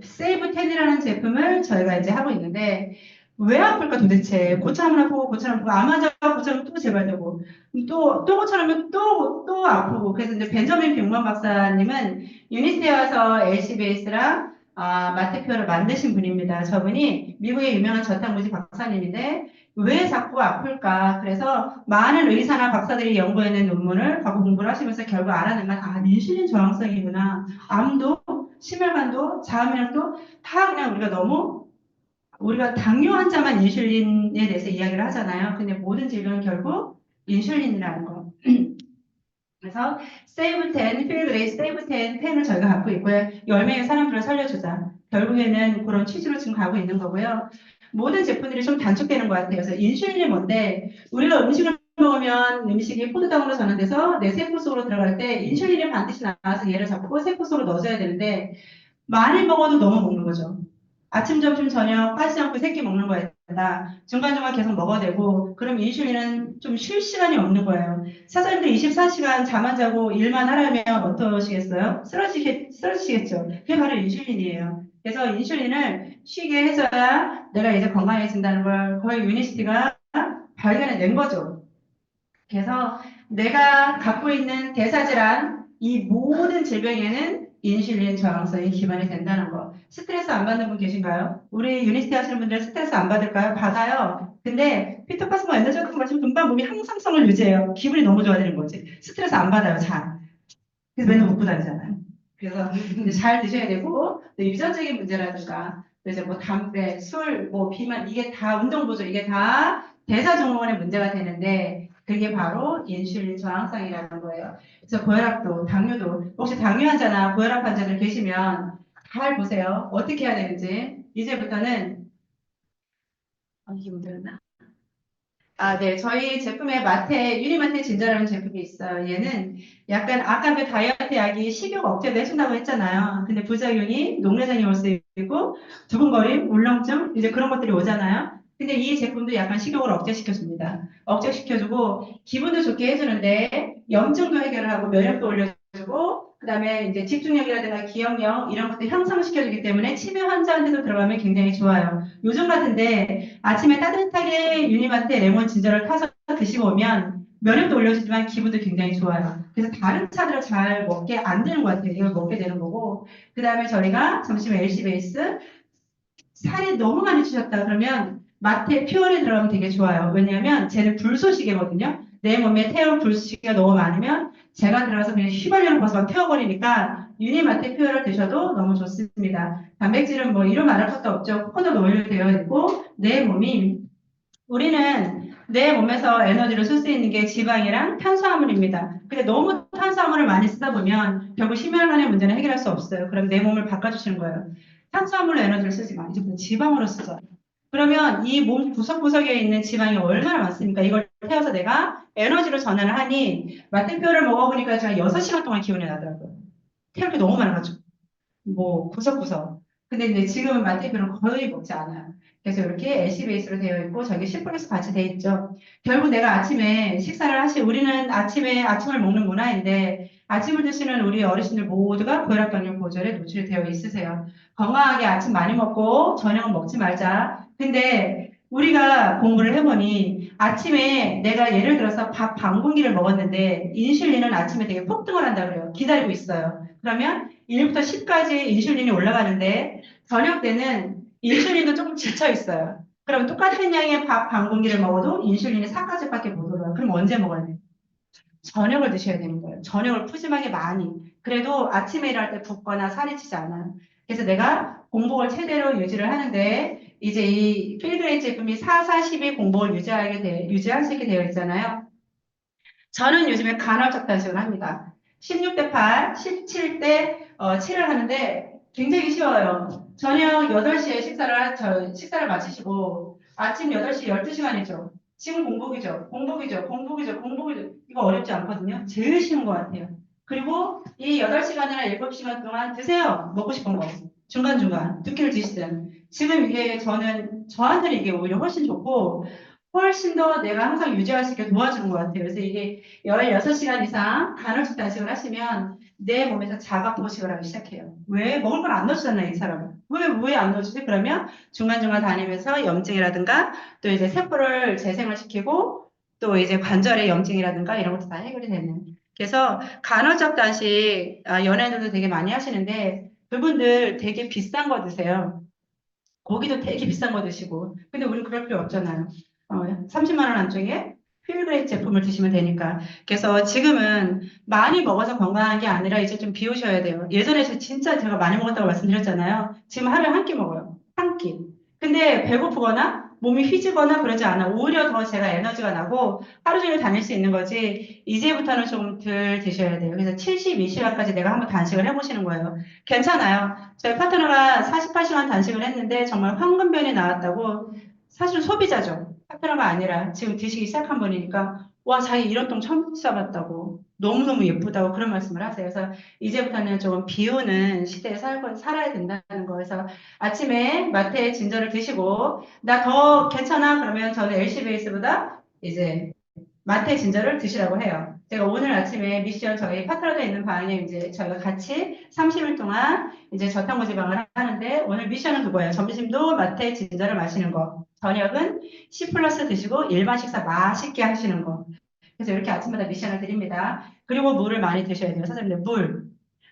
세이브 10이라는 제품을 저희가 이제 하고 있는데 왜 아플까 도대체? 고쳐하면 아프고 고쳐하면 아프고 아마존 고쳐하면 또 재발되고 또 고쳐하면 또 아프고 그래서 이제 벤저민 빅먼 박사님은 유니스에 와서 LC베이스랑 마테표를 만드신 분입니다. 저분이 미국의 유명한 저탄고지 박사님인데 왜 자꾸 아플까? 그래서 많은 의사나 박사들이 연구해낸 논문을 과거 공부를 하시면서 결국 알아낸 건 인슐린 저항성이구나. 암도 심혈관도 자음혈도 다 그냥 우리가 당뇨 환자만 인슐린에 대해서 이야기를 하잖아요. 근데 모든 질병은 결국 인슐린이라는 거. 그래서 세이브 10, 필그레이 세이브 10 펜을 저희가 갖고 있고요. 10명의 사람들을 살려주자. 결국에는 그런 취지로 지금 가고 있는 거고요. 모든 제품들이 좀 단축되는 것 같아요. 그래서 인슐린이 뭔데 우리가 음식을 먹으면 음식이 포도당으로 전환돼서 내 세포 속으로 들어갈 때 인슐린이 반드시 나와서 얘를 잡고 세포 속으로 넣어줘야 되는데 많이 먹어도 너무 먹는 거죠. 아침, 점심, 저녁 빠지지 않고 세끼 먹는 거야. 중간중간 계속 먹어야 되고 그럼 인슐린은 좀 쉴 시간이 없는 거예요. 사장님들 24시간 잠 안 자고 일만 하려면 어떠시겠어요? 쓰러지시겠죠. 그게 바로 인슐린이에요. 그래서 인슐린을 쉬게 해줘야 내가 이제 건강해진다는 걸 거의 유니시티가 발견해낸 거죠. 그래서 내가 갖고 있는 대사질환, 이 모든 질병에는 인슐린 저항성이 기반이 된다는 거. 스트레스 안 받는 분 계신가요? 우리 유니스티 하시는 분들 스트레스 안 받을까요? 받아요. 근데 피터파스모 에너지 같은 거 마시면 금방 몸이 항상성을 유지해요. 기분이 너무 좋아지는 거지. 스트레스 안 받아요, 잘. 그래서 맨날 웃고 다니잖아요. 그래서 이제 잘 드셔야 되고, 또 유전적인 문제라든가, 또 이제 뭐 담배, 술, 뭐 비만, 이게 다 운동 보조, 이게 다 대사증후군의 문제가 되는데, 그게 바로 인슐린 저항성이라는 거예요. 그래서 고혈압도, 당뇨도, 혹시 당뇨 환자나 고혈압 환자들 계시면 잘 보세요. 어떻게 해야 되는지. 이제부터는, 이게 문제였나? 네. 저희 제품에 유니마테 진저라는 제품이 있어요. 얘는 약간 아까 그 다이어트 약이 식욕 억제도 해준다고 했잖아요. 근데 부작용이 녹내장이 올 수 있고 두근거림, 울렁증 이제 그런 것들이 오잖아요. 근데 이 제품도 약간 식욕을 억제시켜줍니다. 억제시켜주고 기분도 좋게 해주는데 염증도 해결을 하고 면역도 올려주고 그다음에 이제 집중력이라든가 기억력 이런 것도 향상시켜주기 때문에 치매 환자한테도 들어가면 굉장히 좋아요. 요즘 같은데 아침에 따뜻하게 유니마트 레몬 진저를 타서 드시고 오면 면역도 올려주지만 기분도 굉장히 좋아요. 그래서 다른 차들을 잘 먹게 안 되는 것 같아요. 이걸 먹게 되는 거고. 그 다음에 저희가 점심에 LC 베이스 살이 너무 많이 찌셨다 그러면 마트에 퓨어에 들어가면 되게 좋아요. 왜냐하면 쟤는 불쏘시개거든요. 내 몸에 태울 불쏘시개가 너무 많으면 제가 들어가서 그냥 휘발유를 벗어 막 태워버리니까 유니마트 퓨어를 드셔도 너무 좋습니다. 단백질은 뭐 이루 말할 것도 없죠. 코코넛 오일로 되어 있고 내 몸이 우리는 내 몸에서 에너지를 쓸 수 있는 게 지방이랑 탄수화물입니다. 근데 너무 탄수화물을 많이 쓰다 보면 결국 심혈관의 문제는 해결할 수 없어요. 그럼 내 몸을 바꿔주시는 거예요. 탄수화물로 에너지를 쓰지 마. 이제 지방으로 쓰자. 그러면 이 몸 구석구석에 있는 지방이 얼마나 많습니까? 이걸 태워서 내가 에너지로 전환을 하니 마트표를 먹어보니까 제가 6시간 동안 기운이 나더라고요. 태울 게 너무 많아가지고. 뭐 구석구석. 근데 이제 지금은 마트표를 거의 먹지 않아요. 그래서 이렇게 애쉬 베이스로 되어 있고 저기 시플러스 같이 되어 있죠. 결국 내가 아침에 식사를 우리는 아침에 아침을 먹는 문화인데 아침을 드시는 우리 어르신들 모두가 고혈압병력 고절에 노출이 되어 있으세요. 건강하게 아침 많이 먹고 저녁은 먹지 말자. 근데 우리가 공부를 해보니 아침에 내가 예를 들어서 밥 반 공기를 먹었는데 인슐린은 아침에 되게 폭등을 한다 그래요. 기다리고 있어요. 그러면 1부터 10까지 인슐린이 올라가는데 저녁 때는 인슐린도 조금 지쳐 있어요. 그럼 똑같은 양의 밥 반 공기를 먹어도 인슐린이 4가지밖에 못 올라요. 그럼 언제 먹어야 돼요? 저녁을 드셔야 되는 거예요. 저녁을 푸짐하게 많이. 그래도 아침에 일어날 때 붓거나 살이 찌지 않아요. 그래서 내가 공복을 최대로 유지를 하는데 이제 이 필그레이 제품이 4, 4, 12 공복을 유지할 수 있게 되어 있잖아요. 저는 요즘에 간헐적 단식을 합니다. 16대 8, 17대 7을 하는데 굉장히 쉬워요. 저녁 8시에 식사를 마치시고 아침 8시 12시간이죠. 지금 공복이죠. 공복이죠. 공복이죠. 공복이죠. 이거 어렵지 않거든요. 제일 쉬운 것 같아요. 그리고 이 8시간이나 7시간 동안 드세요. 먹고 싶은 거. 중간중간. 두 끼를 드시든. 지금 이게 저한테는 이게 오히려 훨씬 좋고 훨씬 더 내가 항상 유지할 수 있게 도와주는 것 같아요. 그래서 이게 16시간 이상 간헐적 단식을 하시면 내 몸에서 자가 포식을 하기 시작해요. 왜? 먹을 걸 안 넣어주잖아요, 이 사람은. 왜 안 넣어주지? 그러면 중간중간 다니면서 염증이라든가 또 이제 세포를 재생을 시키고 또 이제 관절의 염증이라든가 이런 것도 다 해결이 되는. 그래서 간헐적 단식, 연예인들도 되게 많이 하시는데 그분들 되게 비싼 거 드세요. 고기도 되게 비싼 거 드시고. 근데 우리 그럴 필요 없잖아요. 30만 원 안쪽에 휠그레이드 제품을 드시면 되니까. 그래서 지금은 많이 먹어서 건강한 게 아니라 이제 좀 비우셔야 돼요. 예전에 진짜 제가 많이 먹었다고 말씀드렸잖아요. 지금 하루에 한 끼 먹어요. 한 끼. 근데 배고프거나 몸이 휘지거나 그러지 않아. 오히려 더 제가 에너지가 나고 하루 종일 다닐 수 있는 거지. 이제부터는 좀 덜 드셔야 돼요. 그래서 72시간까지 내가 한번 단식을 해보시는 거예요. 괜찮아요. 저희 파트너가 48시간 단식을 했는데 정말 황금변이 나왔다고 사실 소비자죠. 파트너가 아니라 지금 드시기 시작한 분이니까 와 자기 이런 똥 처음 싸봤다고 너무너무 예쁘다고 그런 말씀을 하세요. 그래서 이제부터는 조금 비우는 시대에 살아야 된다는 거에서 아침에 마트에 진저를 드시고 나 더 괜찮아? 그러면 저는 LC 베이스보다 이제 마테 진저를 드시라고 해요. 제가 오늘 아침에 미션 저희 파트너도 있는 방에 이제 저희가 같이 30일 동안 이제 저탄고 지방을 하는데 오늘 미션은 그거예요. 점심도 마테 진저를 마시는 거. 저녁은 C 플러스 드시고 일반 식사 맛있게 하시는 거. 그래서 이렇게 아침마다 미션을 드립니다. 그리고 물을 많이 드셔야 돼요. 선생님들 물.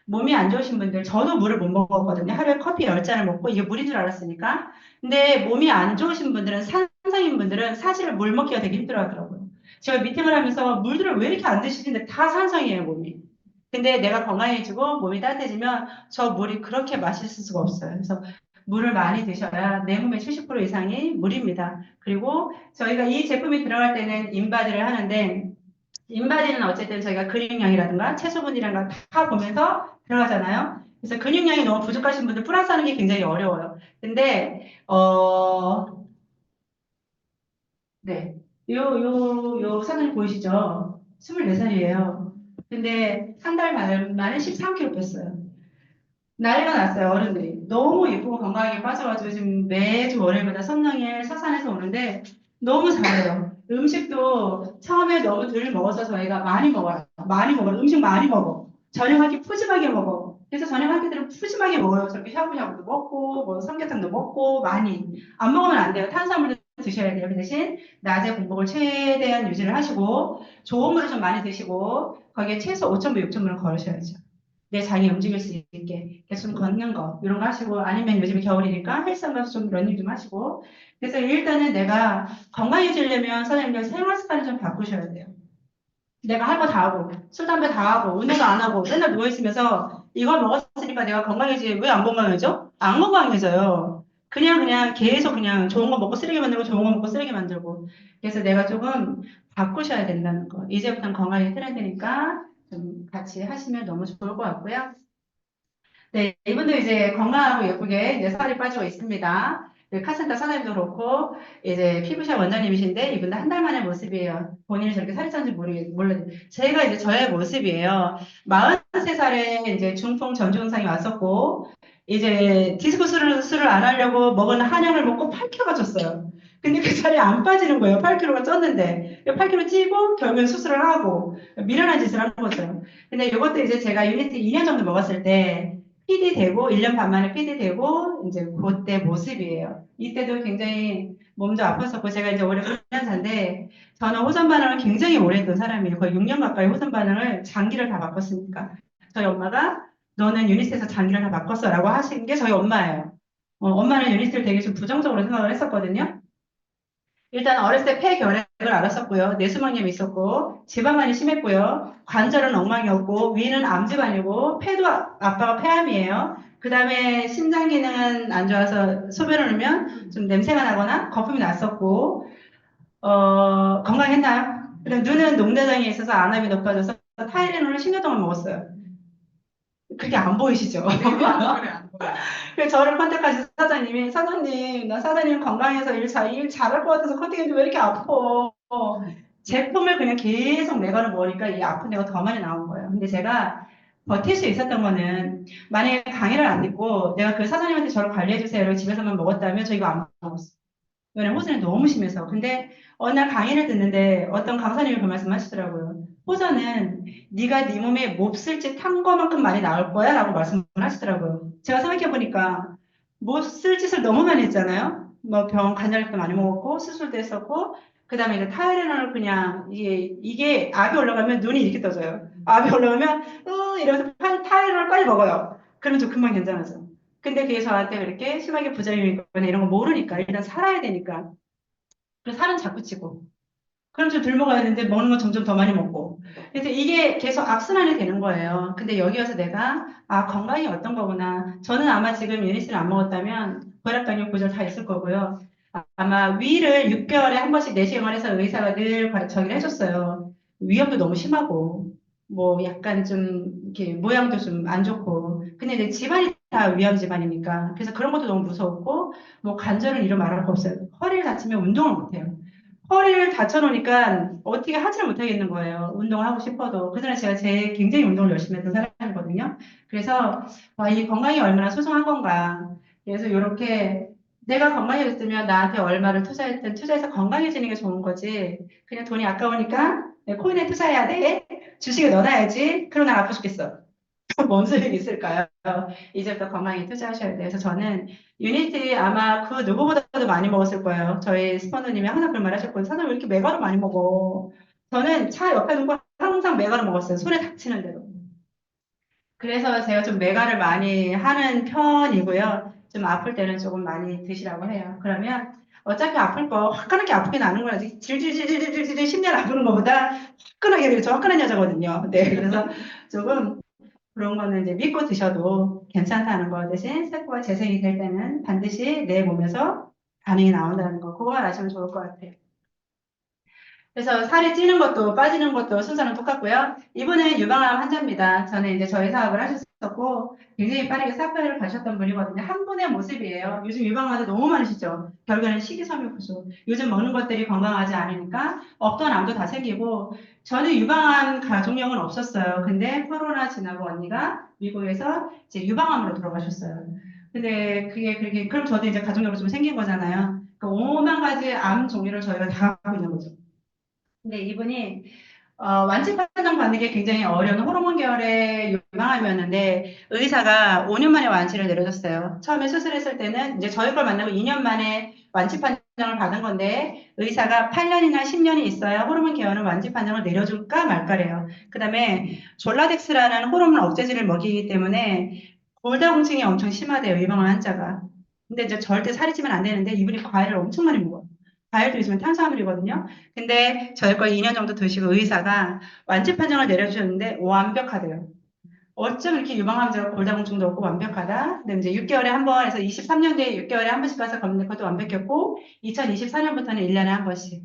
몸이 안 좋으신 분들, 저도 물을 못 먹었거든요. 하루에 커피 10잔을 먹고 이게 물인 줄 알았으니까. 근데 몸이 안 좋으신 분들은, 산성인 분들은 사실 물 먹기가 되게 힘들어 하더라고요. 제가 미팅을 하면서 물들을 왜 이렇게 안 드시는데 다 산성이에요, 몸이. 근데 내가 건강해지고 몸이 따뜻해지면 저 물이 그렇게 맛있을 수가 없어요. 그래서 물을 많이 드셔야 내 몸의 70% 이상이 물입니다. 그리고 저희가 이 제품이 들어갈 때는 인바디를 하는데 인바디는 어쨌든 저희가 근육량이라든가 체수분이라든가 다 보면서 들어가잖아요. 그래서 근육량이 너무 부족하신 분들 플러스 하는 게 굉장히 어려워요. 근데, 네. 요 사진 보이시죠? 24살이에요. 근데 한 달 만에 13kg 뺐어요. 난리가 났어요, 어른들이. 너무 예쁘고 건강하게 빠져가지고 지금 매주 월요일마다 선릉에 서산에서 오는데 너무 잘해요. 음식도 처음에 너무 덜 먹어서 저희가 많이 먹어요. 많이 먹어요. 음식 많이 먹어. 저녁 한 끼 푸짐하게 먹어. 그래서 저녁 한 끼들은 푸짐하게 먹어요. 저렇게 샤브샤브도 먹고, 뭐 삼계탕도 먹고, 많이. 안 먹으면 안 돼요. 탄수화물도 드셔야 돼요. 그 대신 낮에 공복을 최대한 유지를 하시고, 좋은 물을 좀 많이 드시고, 거기에 최소 5,000보, 6,000보는 걸으셔야죠. 내 장이 움직일 수 있게 계속 좀 걷는 거 이런 거 하시고 아니면 요즘에 겨울이니까 헬스장 가서 좀 러닝 좀 하시고 그래서 일단은 내가 건강해지려면 선생님들 생활 습관을 좀 바꾸셔야 돼요. 내가 할 거 다 하고 술 담배 다 하고 운동도 안 하고 맨날 누워 있으면서 이걸 먹었으니까 내가 건강해지 왜 안 건강해져? 안 건강해져요. 그냥 계속 그냥 좋은 거 먹고 쓰레기 만들고 좋은 거 먹고 쓰레기 만들고 그래서 내가 조금 바꾸셔야 된다는 거. 이제부터는 건강이 트렌드니까 좀 같이 하시면 너무 좋을 것 같고요. 네, 이분도 이제 건강하고 예쁘게 이제 살이 빠지고 있습니다. 그 카센터 사장님도 그렇고, 이제 피부샵 원장님이신데, 이분도 한 달 만의 모습이에요. 본인이 저렇게 살이 쪘는지 몰라요. 제가 이제 저의 모습이에요. 43살에 이제 중풍 전 증상이 왔었고, 이제 디스크 수술을 안 하려고 먹은 한약을 먹고 8kg가 쪘어요. 근데 그 살이 안 빠지는 거예요. 8kg가 쪘는데. 8kg 찌고, 결국엔 수술을 하고, 미련한 짓을 한 거죠. 근데 이것도 이제 제가 유니트 2년 정도 먹었을 때, PD 되고 1년 반 만에 PD 되고 이제 그때 모습이에요. 이때도 굉장히 몸도 아팠었고 제가 이제 올해 9년 차인데 저는 호전 반응을 굉장히 오래 했던 사람이에요. 거의 6년 가까이 호전 반응을 장기를 다 바꿨으니까 저희 엄마가 너는 유니스에서 장기를 다 바꿨어라고 하신 게 저희 엄마예요. 엄마는 유니스를 되게 좀 부정적으로 생각을 했었거든요. 일단 어렸을 때 폐결핵을 앓았었고요. 뇌수막염이 있었고, 지방간이 심했고요. 관절은 엉망이었고, 위는 암지반이고, 폐도 아빠가 폐암이에요. 그 다음에 심장 기능은 안 좋아서 소변을 넣으면 좀 냄새가 나거나 거품이 났었고, 건강했나요? 그리고 눈은 녹내장이 있어서 안압이 높아져서 타이레놀을 10년 동안 먹었어요. 그게 안 보이시죠? 네, 안 그래, 안 그래. 그래서 저를 컨택하신 사장님이, 사장님, 나 사장님 건강해서 일 잘할 것 같아서 컨택했는데 왜 이렇게 아파? 제품을 그냥 계속 매가를 먹으니까 이 아픈 데가 더 많이 나온 거예요. 근데 제가 버틸 수 있었던 거는, 만약에 강의를 안 듣고 내가 그 사장님한테 저를 관리해주세요. 이러고 집에서만 먹었다면 저 이거 안 먹었어요. 왜냐면 호전이 너무 심해서. 근데 어느 날 강의를 듣는데 어떤 강사님이 그 말씀 하시더라고요. 호전은 네가 네 몸에 몹쓸 짓 한 거만큼 많이 나올 거야 라고 말씀을 하시더라고요. 제가 생각해보니까 몹쓸 짓을 너무 많이 했잖아요. 뭐 병원 간절약도 많이 먹었고 수술도 했었고 그 다음에 이제 타이레놀 그냥 이게 압이 올라가면 눈이 이렇게 떠져요. 압이 올라가면 이러면서 타이레놀 빨리 먹어요. 그러면 좀 금방 괜찮아져. 근데 그게 저한테 그렇게 심하게 부작용이 있거나 이런 거 모르니까 일단 살아야 되니까 그래서 살은 자꾸 찌고 그럼 좀 덜 먹어야 되는데 먹는 건 점점 더 많이 먹고 그래서 이게 계속 악순환이 되는 거예요. 근데 여기 와서 내가 건강이 어떤 거구나. 저는 아마 지금 유니스를 안 먹었다면 고혈압, 당뇨, 고지혈 다 있을 거고요. 아마 위를 6개월에 한 번씩 내시경을 해서 의사가 늘 저기를 해줬어요. 위염도 너무 심하고 뭐 약간 좀 이렇게 모양도 좀 안 좋고 근데 이제 집안이 다 위험 집안이니까 그래서 그런 것도 너무 무서웠고 뭐 관절은 이런 말할 거 없어요. 허리를 다치면 운동을 못 해요. 허리를 다쳐놓으니까 어떻게 하지를 못하겠는 거예요. 운동을 하고 싶어도. 그전에 제가 굉장히 운동을 열심히 했던 사람이거든요. 그래서 이 건강이 얼마나 소중한 건가. 그래서 이렇게 내가 건강해졌으면 나한테 얼마를 투자했든 투자해서 건강해지는 게 좋은 거지. 그냥 돈이 아까우니까 코인에 투자해야 돼. 주식에 넣어놔야지. 그럼 난 아파 죽겠어. 뭔 소용이 있을까요? 이제부터 건강에 투자하셔야 돼요. 그래서 저는 유니티 아마 그 누구보다도 많이 먹었을 거예요. 저희 스폰서님이 항상 그런 말 하셨거든요. 사장님 왜 이렇게 메가로 많이 먹어? 저는 차 옆에 두고 항상 메가로 먹었어요. 손에 닥치는 대로. 그래서 제가 좀 메가를 많이 하는 편이고요. 좀 아플 때는 조금 많이 드시라고 해요. 그러면 어차피 아플 거 화끈하게 아프게 나는 거라지 질질질질질질 10년 아프는 것보다 화끈하게 그래서 저 화끈한 여자거든요. 네, 그래서 조금 그런 거는 이제 믿고 드셔도 괜찮다는 거 대신 세포가 재생이 될 때는 반드시 내 몸에서 반응이 나온다는 거, 그거만 아시면 좋을 것 같아요. 그래서 살이 찌는 것도 빠지는 것도 순서는 똑같고요. 이분은 유방암 환자입니다. 저는 이제 저희 사업을 하셨었고 굉장히 빠르게 사업을 가셨던 분이거든요. 한 분의 모습이에요. 요즘 유방암 환자 너무 많으시죠. 결국에는 식이섬유구조. 요즘 먹는 것들이 건강하지 않으니까 없던 암도 다 생기고 저는 유방암 가족력은 없었어요. 근데 코로나 지나고 언니가 미국에서 이제 유방암으로 돌아가셨어요. 근데 그게 그렇게 그럼 저도 이제 가족력으로 좀 생긴 거잖아요. 그 오만 가지 암 종류를 저희가 다 갖고 있는 거죠. 근데 이분이 완치 판정 받는 게 굉장히 어려운 호르몬 계열의 유방암이었는데 의사가 5년 만에 완치를 내려줬어요. 처음에 수술했을 때는 이제 저희 걸 만나고 2년 만에 완치 판정을 받은 건데 의사가 8년이나 10년이 있어야 호르몬 계열은 완치 판정을 내려줄까 말까래요. 그다음에 졸라덱스라는 호르몬 억제제를 먹이기 때문에 골다공증이 엄청 심하대요. 유방암 환자가. 근데 이제 절대 살이 찌면 안 되는데 이분이 과일을 엄청 많이 먹어요. 과일도 있으면 탄수화물이거든요. 근데 저희 걸 2년 정도 드시고 의사가 완치 판정을 내려주셨는데 완벽하대요. 어쩜 이렇게 유방암제가 골다공증도 없고 완벽하다. 근데 이제 6개월에 한 번 해서 23년 뒤에 6개월에 한 번씩 가서 검는 것도 완벽했고 2024년부터는 1년에 한 번씩.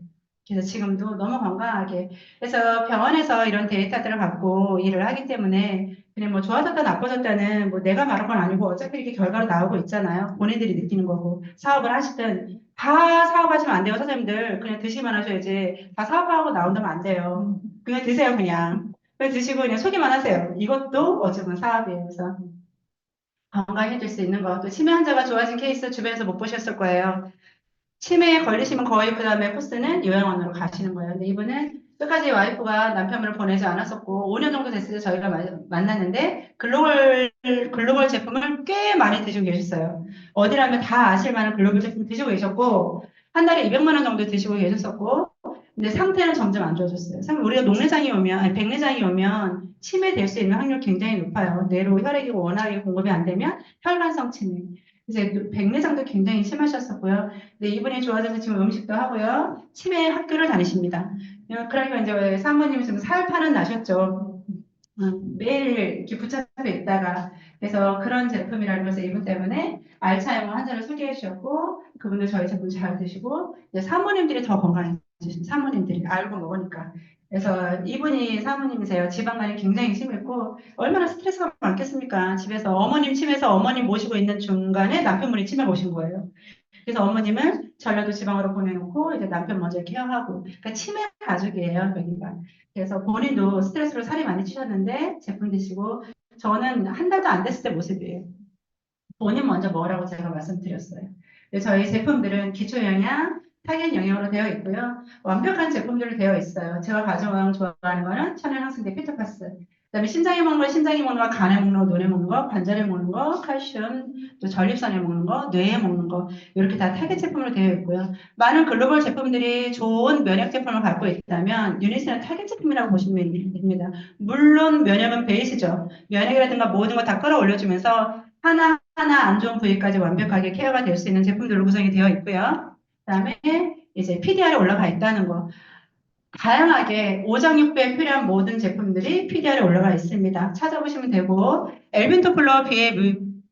그래서 지금도 너무 건강하게. 그래서 병원에서 이런 데이터들을 갖고 일을 하기 때문에 그냥 뭐 좋아졌다 나빠졌다는 뭐 내가 말한 건 아니고 어차피 이렇게 결과로 나오고 있잖아요. 본인들이 느끼는 거고. 사업을 하시든 다 사업하시면 안 돼요, 사장님들. 그냥 드시기만 하셔야지. 다 사업하고 나온다면 안 돼요. 그냥 드세요, 그냥. 그냥 드시고 그냥 소개만 하세요. 이것도 어쩌면 사업이에요. 그래서 건강해질 수 있는 거. 또 치매 환자가 좋아진 케이스 주변에서 못 보셨을 거예요. 치매에 걸리시면 거의 그 다음에 코스는 요양원으로 가시는 거예요. 근데 이분은 끝까지 와이프가 남편분을 보내지 않았었고 5년 정도 됐을 때 저희가 만났는데 글로벌 제품을 꽤 많이 드시고 계셨어요. 어디라면 다 아실 만한 글로벌 제품 드시고 계셨고 한 달에 200만 원 정도 드시고 계셨었고 근데 상태는 점점 안 좋아졌어요. 우리가 녹내장이 오면 아니 백내장이 오면 치매 될 수 있는 확률 굉장히 높아요. 뇌로 혈액이 워낙에 공급이 안 되면 혈관성 치매. 이제 백내장도 굉장히 심하셨었고요. 근데 이분이 좋아져서 지금 음식도 하고요. 치매 학교를 다니십니다. 그러니까 이제 사모님이 좀 살파는 나셨죠. 매일 이렇게 붙잡혀 있다가 그래서 그런 제품이라는 것을 이분 때문에 알츠하이머 환자를 소개해 주셨고 그분들 저희 제품 잘 드시고 이제 사모님들이 더 건강해지신 사모님들이 알고 먹으니까 그래서 이분이 사모님이세요. 지방간이 굉장히 심했고 얼마나 스트레스가 많겠습니까? 집에서 어머님 치매에서 어머님 모시고 있는 중간에 남편분이 치매 오신 거예요. 그래서 어머님을 전라도 지방으로 보내놓고 이제 남편 먼저 케어하고 그러니까 치매 가족이에요 여기가. 그래서 본인도 스트레스로 살이 많이 찌셨는데 제품 드시고 저는 한 달도 안 됐을 때 모습이에요. 본인 먼저 먹으라고 제가 말씀드렸어요. 저희 제품들은 기초 영양, 타겟 영양으로 되어 있고요. 완벽한 제품들로 되어 있어요. 제가 가장 좋아하는 거는 천연 항생제 피터파스. 그다음에 심장에 먹는 거, 심장에 먹는 거, 간에 먹는 거, 눈에 먹는 거, 관절에 먹는 거, 칼슘, 또 전립선에 먹는 거, 뇌에 먹는 거 이렇게 다 타겟 제품으로 되어 있고요. 많은 글로벌 제품들이 좋은 면역 제품을 갖고 있다면 유니스는 타겟 제품이라고 보시면 됩니다. 물론 면역은 베이스죠. 면역이라든가 모든 거 다 끌어올려주면서 하나 안 좋은 부위까지 완벽하게 케어가 될 수 있는 제품들로 구성이 되어 있고요. 그다음에 이제 PDR에 올라가 있다는 거. 다양하게 오장육부에 필요한 모든 제품들이 PDR에 올라가 있습니다. 찾아보시면 되고 엘빈토플러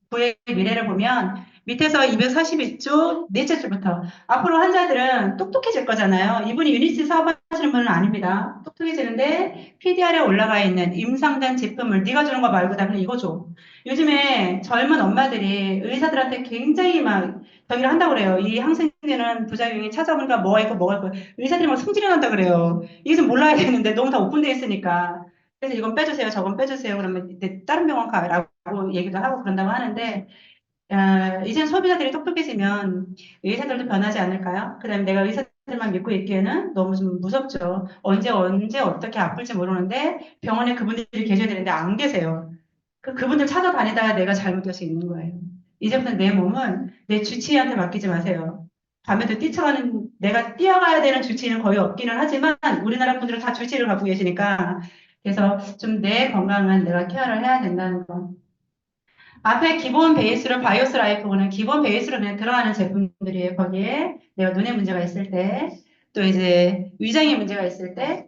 부의 미래를 보면 밑에서 241조 넷째 줄부터 앞으로 환자들은 똑똑해질 거잖아요. 이분이 유니스 사업하시는 분은 아닙니다. 똑똑해지는데 PDR에 올라가 있는 임상된 제품을 네가 주는 거 말고 나 그냥 이거 줘. 요즘에 젊은 엄마들이 의사들한테 굉장히 막 저기를 한다고 그래요. 이 항생제는 부작용이 찾아보니까 뭐가 있고 뭐가 있고 의사들이 막 성질이 난다 그래요. 이게 좀 몰라야 되는데 너무 다 오픈되어 있으니까. 그래서 이건 빼주세요, 저건 빼주세요. 그러면 이제 다른 병원 가라고 얘기도 하고 그런다고 하는데, 이젠 소비자들이 똑똑해지면 의사들도 변하지 않을까요? 그다음에 내가 의사들만 믿고 있기에는 너무 좀 무섭죠. 언제 어떻게 아플지 모르는데 병원에 그분들이 계셔야 되는데 안 계세요. 그분들 찾아다니다가 내가 잘못될 수 있는 거예요. 이제부터 내 몸은 내 주치의한테 맡기지 마세요. 밤에도 뛰쳐가는, 내가 뛰어가야 되는 주치의는 거의 없기는 하지만 우리나라 분들은 다 주치의를 갖고 계시니까 그래서 좀 내 건강은 내가 케어를 해야 된다는 거. 앞에 기본 베이스로 바이오스 라이프고는 기본 베이스로 그냥 들어가는 제품들이에요. 거기에 내가 눈에 문제가 있을 때, 또 이제 위장에 문제가 있을 때,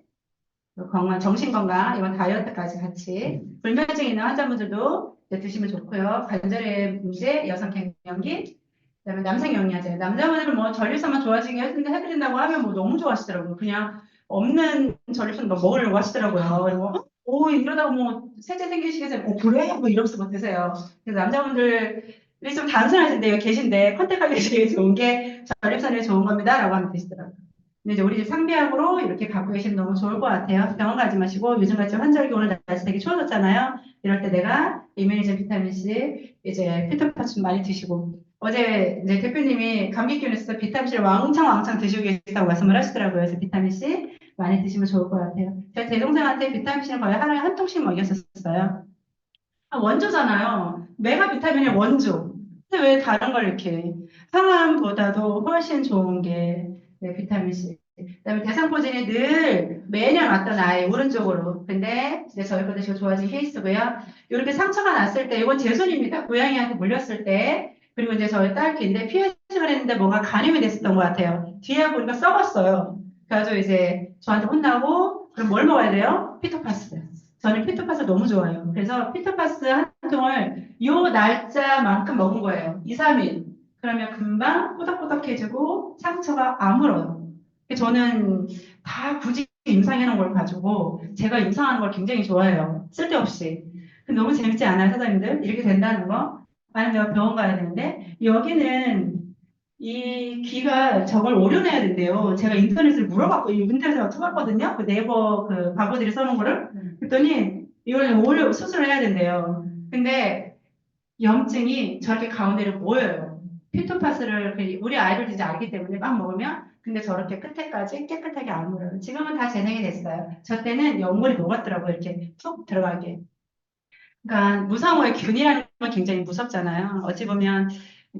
또 건강, 정신 건강, 이번 다이어트까지 같이 불면증 있는 환자분들도 이제 드시면 좋고요. 관절의 문제, 여성 갱년기, 그다음에 남성 영양제. 남자분들은 뭐 전립선만 좋아지게 해드린다고 하면 뭐 너무 좋아하시더라고요. 그냥 없는 전립선 뭐 먹으려고 하시더라고요. 그리고 오 이러다가 뭐 세제 생기시겠어요? 그래? 뭐 이러면서 뭐 드세요. 그래서 남자분들이 좀 단순하신데 여기 계신데 컨택하기 되게 좋은 게 전립선에 좋은 겁니다라고 하면 되시더라고요. 근데 이제 우리 집 상비약으로 이렇게 갖고 계시면 너무 좋을 것 같아요. 병원 가지 마시고 요즘같이 환절기 오늘 날씨 되게 추워졌잖아요. 이럴 때 내가 이뮤니즘 비타민C 이제 피톤파충 많이 드시고 어제 이제 대표님이 감기 기운이 있어서 비타민C를 왕창 드시고 계시다고 말씀을 하시더라고요. 그래서 비타민C 많이 드시면 좋을 것 같아요. 제가 동생한테 비타민C를 거의 하루에 한 통씩 먹였었어요. 원조잖아요. 메가 비타민의 원조. 근데 왜 다른 걸 이렇게 항암보다도 훨씬 좋은 게 네, 비타민C. 그다음에 대상포진이 늘 매년 왔던 아이 오른쪽으로. 근데 이제 저희 것도 지금 좋아진 케이스고요. 이렇게 상처가 났을 때 이건 제 손입니다. 고양이한테 물렸을 때. 그리고 이제 저희 딸기인데 피해식을 했는데 뭔가 간염이 됐었던 것 같아요. 뒤에 보니까 썩었어요. 그래가지고 이제 저한테 혼나고 그럼 뭘 먹어야 돼요? 피토파스. 저는 피터파스 너무 좋아요. 그래서 피터파스 한 통을 요 날짜만큼 먹은 거예요. 2, 3일. 그러면 금방 꾸덕꾸덕해지고 상처가 아물어요. 저는 다 굳이 임상해 놓은 걸 가지고 제가 임상하는 걸 굉장히 좋아해요. 쓸데없이. 근데 너무 재밌지 않아요, 사장님들? 이렇게 된다는 거? 아니면 병원 가야 되는데 여기는 이 귀가 저걸 오려내야 된대요. 제가 인터넷을 물어봤고, 인터넷에 쳐봤거든요. 그 네이버 그 광고들이 써놓은 거를. 그랬더니 이걸 오려 수술을 해야 된대요. 근데 염증이 저렇게 가운데를 모여요. 피토파스를 우리 아이들도 이제 알기 때문에 막 먹으면 근데 저렇게 끝에까지 깨끗하게 안 물어요. 지금은 다 재생이 됐어요. 저 때는 연골이 녹았더라고요. 이렇게 툭 들어가게. 그러니까 무상호의 균이라는 건 굉장히 무섭잖아요. 어찌 보면